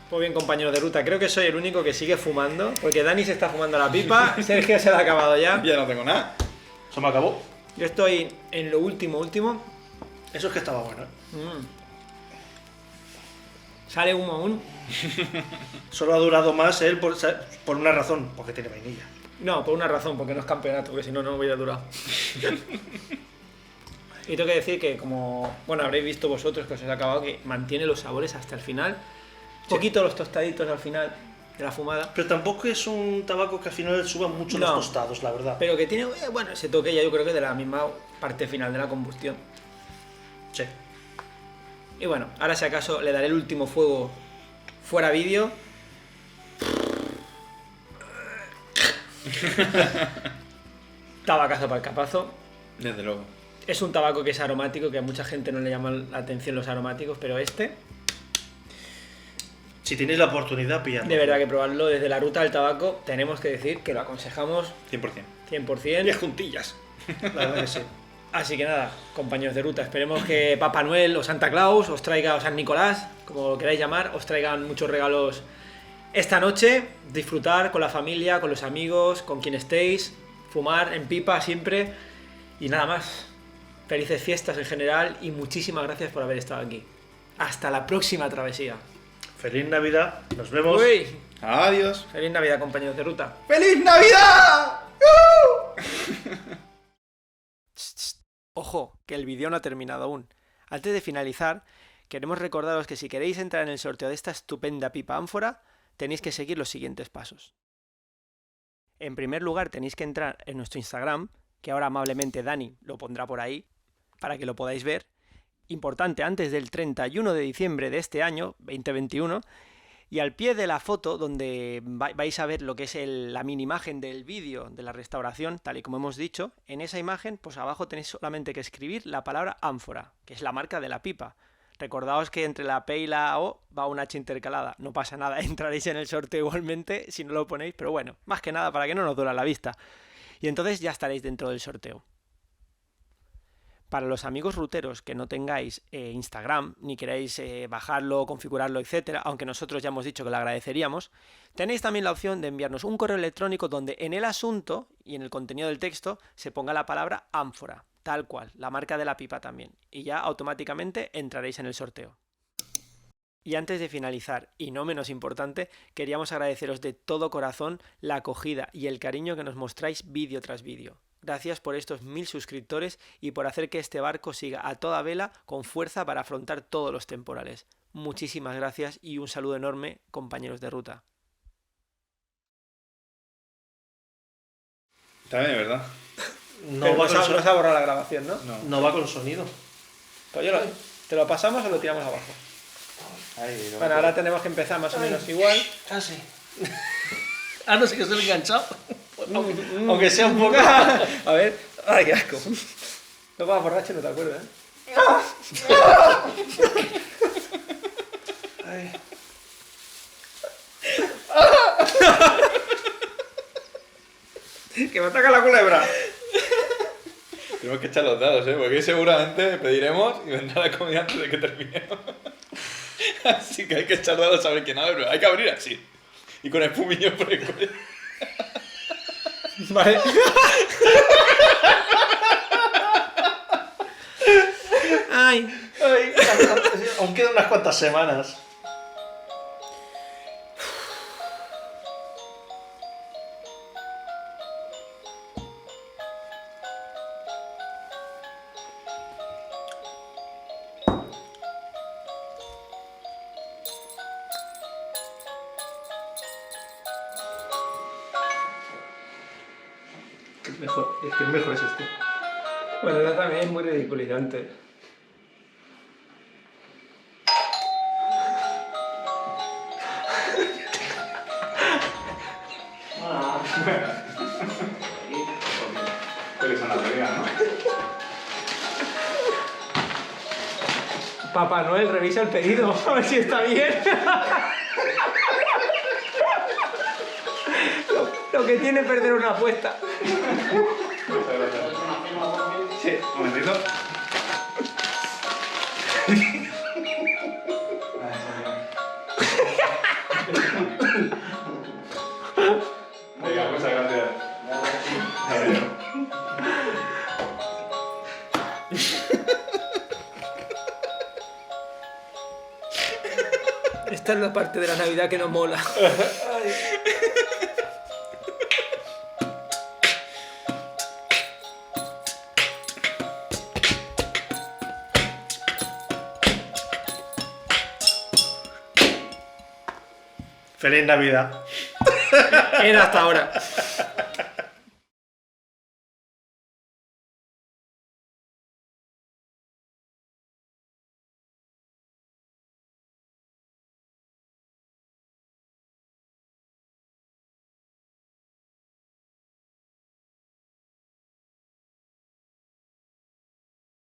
Pues bien, compañeros de ruta, creo que soy el único que sigue fumando, porque Dani se está fumando la pipa, Sergio se la ha acabado ya. Ya no tengo nada. Se me acabó. Yo estoy en lo último. Eso es que estaba bueno, ¿eh? Sale humo aún. Solo ha durado más él por una razón, porque tiene vainilla. No, por una razón, porque no es campeonato, porque si no, no hubiera durado. Y tengo que decir que, como bueno, habréis visto vosotros que os he acabado, que mantiene los sabores hasta el final. Un poquito los tostaditos al final de la fumada. Pero tampoco es un tabaco que al final suba mucho No. los tostados, la verdad. Pero que tiene, bueno, ese toque ya yo creo que de la misma parte final de la combustión. Sí. Y bueno, ahora si acaso le daré el último fuego fuera vídeo. Tabacazo para el capazo. Desde luego. Es un tabaco que es aromático, que a mucha gente no le llaman la atención los aromáticos, pero este, Si tenéis la oportunidad, pilladlo. de verdad que probarlo desde la ruta del tabaco, tenemos que decir que lo aconsejamos 100%. 100%. juntillas. La verdad que sí. Así que nada, compañeros de ruta, esperemos que Papá Noel o Santa Claus os traiga, o San Nicolás, como lo queráis llamar, os traigan muchos regalos esta noche, disfrutar con la familia, con los amigos, con quien estéis, fumar en pipa siempre y nada más. Felices fiestas en general y muchísimas gracias por haber estado aquí. Hasta la próxima travesía. Feliz Navidad. Nos vemos. Uy, Adiós. feliz Navidad, compañeros de ruta. ¡Feliz Navidad! Ojo, que el vídeo no ha terminado aún. Antes de finalizar, queremos recordaros que si queréis entrar en el sorteo de esta estupenda pipa ánfora, tenéis que seguir los siguientes pasos. En primer lugar, tenéis que entrar en nuestro Instagram, que ahora amablemente Dani lo pondrá por ahí, para que lo podáis ver. Importante, antes del 31 de diciembre de este año, 2021, Y al pie de la foto, donde vais a ver lo que es la mini imagen del vídeo de la restauración, tal y como hemos dicho, en esa imagen, pues abajo tenéis solamente que escribir la palabra ánfora, que es la marca de la pipa. Recordaos que entre la P y la O va una H intercalada. No pasa nada, entraréis en el sorteo igualmente si no lo ponéis, pero bueno, más que nada para que no nos duela la vista. Y entonces ya estaréis dentro del sorteo. Para los amigos ruteros que no tengáis Instagram, ni queréis bajarlo, configurarlo, etcétera, aunque nosotros ya hemos dicho que lo agradeceríamos, tenéis también la opción de enviarnos un correo electrónico donde en el asunto y en el contenido del texto se ponga la palabra ánfora, tal cual, la marca de la pipa también, y ya automáticamente entraréis en el sorteo. Y antes de finalizar, y no menos importante, queríamos agradeceros de todo corazón la acogida y el cariño que nos mostráis vídeo tras vídeo. Gracias por estos 1000 suscriptores y por hacer que este barco siga a toda vela con fuerza para afrontar todos los temporales. Muchísimas gracias y un saludo enorme, compañeros de ruta. Está bien, ¿verdad? No se ha borrado la grabación, ¿no? No va con sonido. Pues ¿te lo pasamos o lo tiramos abajo? Ahí, Bueno, ahora tenemos que empezar más o menos igual. Ah, sí. Ah, no sé que estoy enganchado. Aunque sea un poco. A ver. Ay, qué asco. No vas borracho, no te acuerdas, ¿eh? Ay. Que me ataca la culebra. Tenemos que echar los dados, porque seguramente pediremos y vendrá la comida antes de que terminemos. Así que hay que echar dados a ver quién abre, pero hay que abrir así. Y con espumillo por el cuello. Vale. Ay. Aún quedan unas cuantas semanas. Es que el mejor es este. Bueno, eso también es muy ridiculizante. Pero son las reglas, ¿no? Papá Noel, revisa el pedido, a ver si está bien. Lo que tiene perder una apuesta. Muchas gracias. Sí. Un momentito. Venga, muchas gracias. Esta es la parte de la Navidad que nos mola. Feliz Navidad. Era hasta ahora.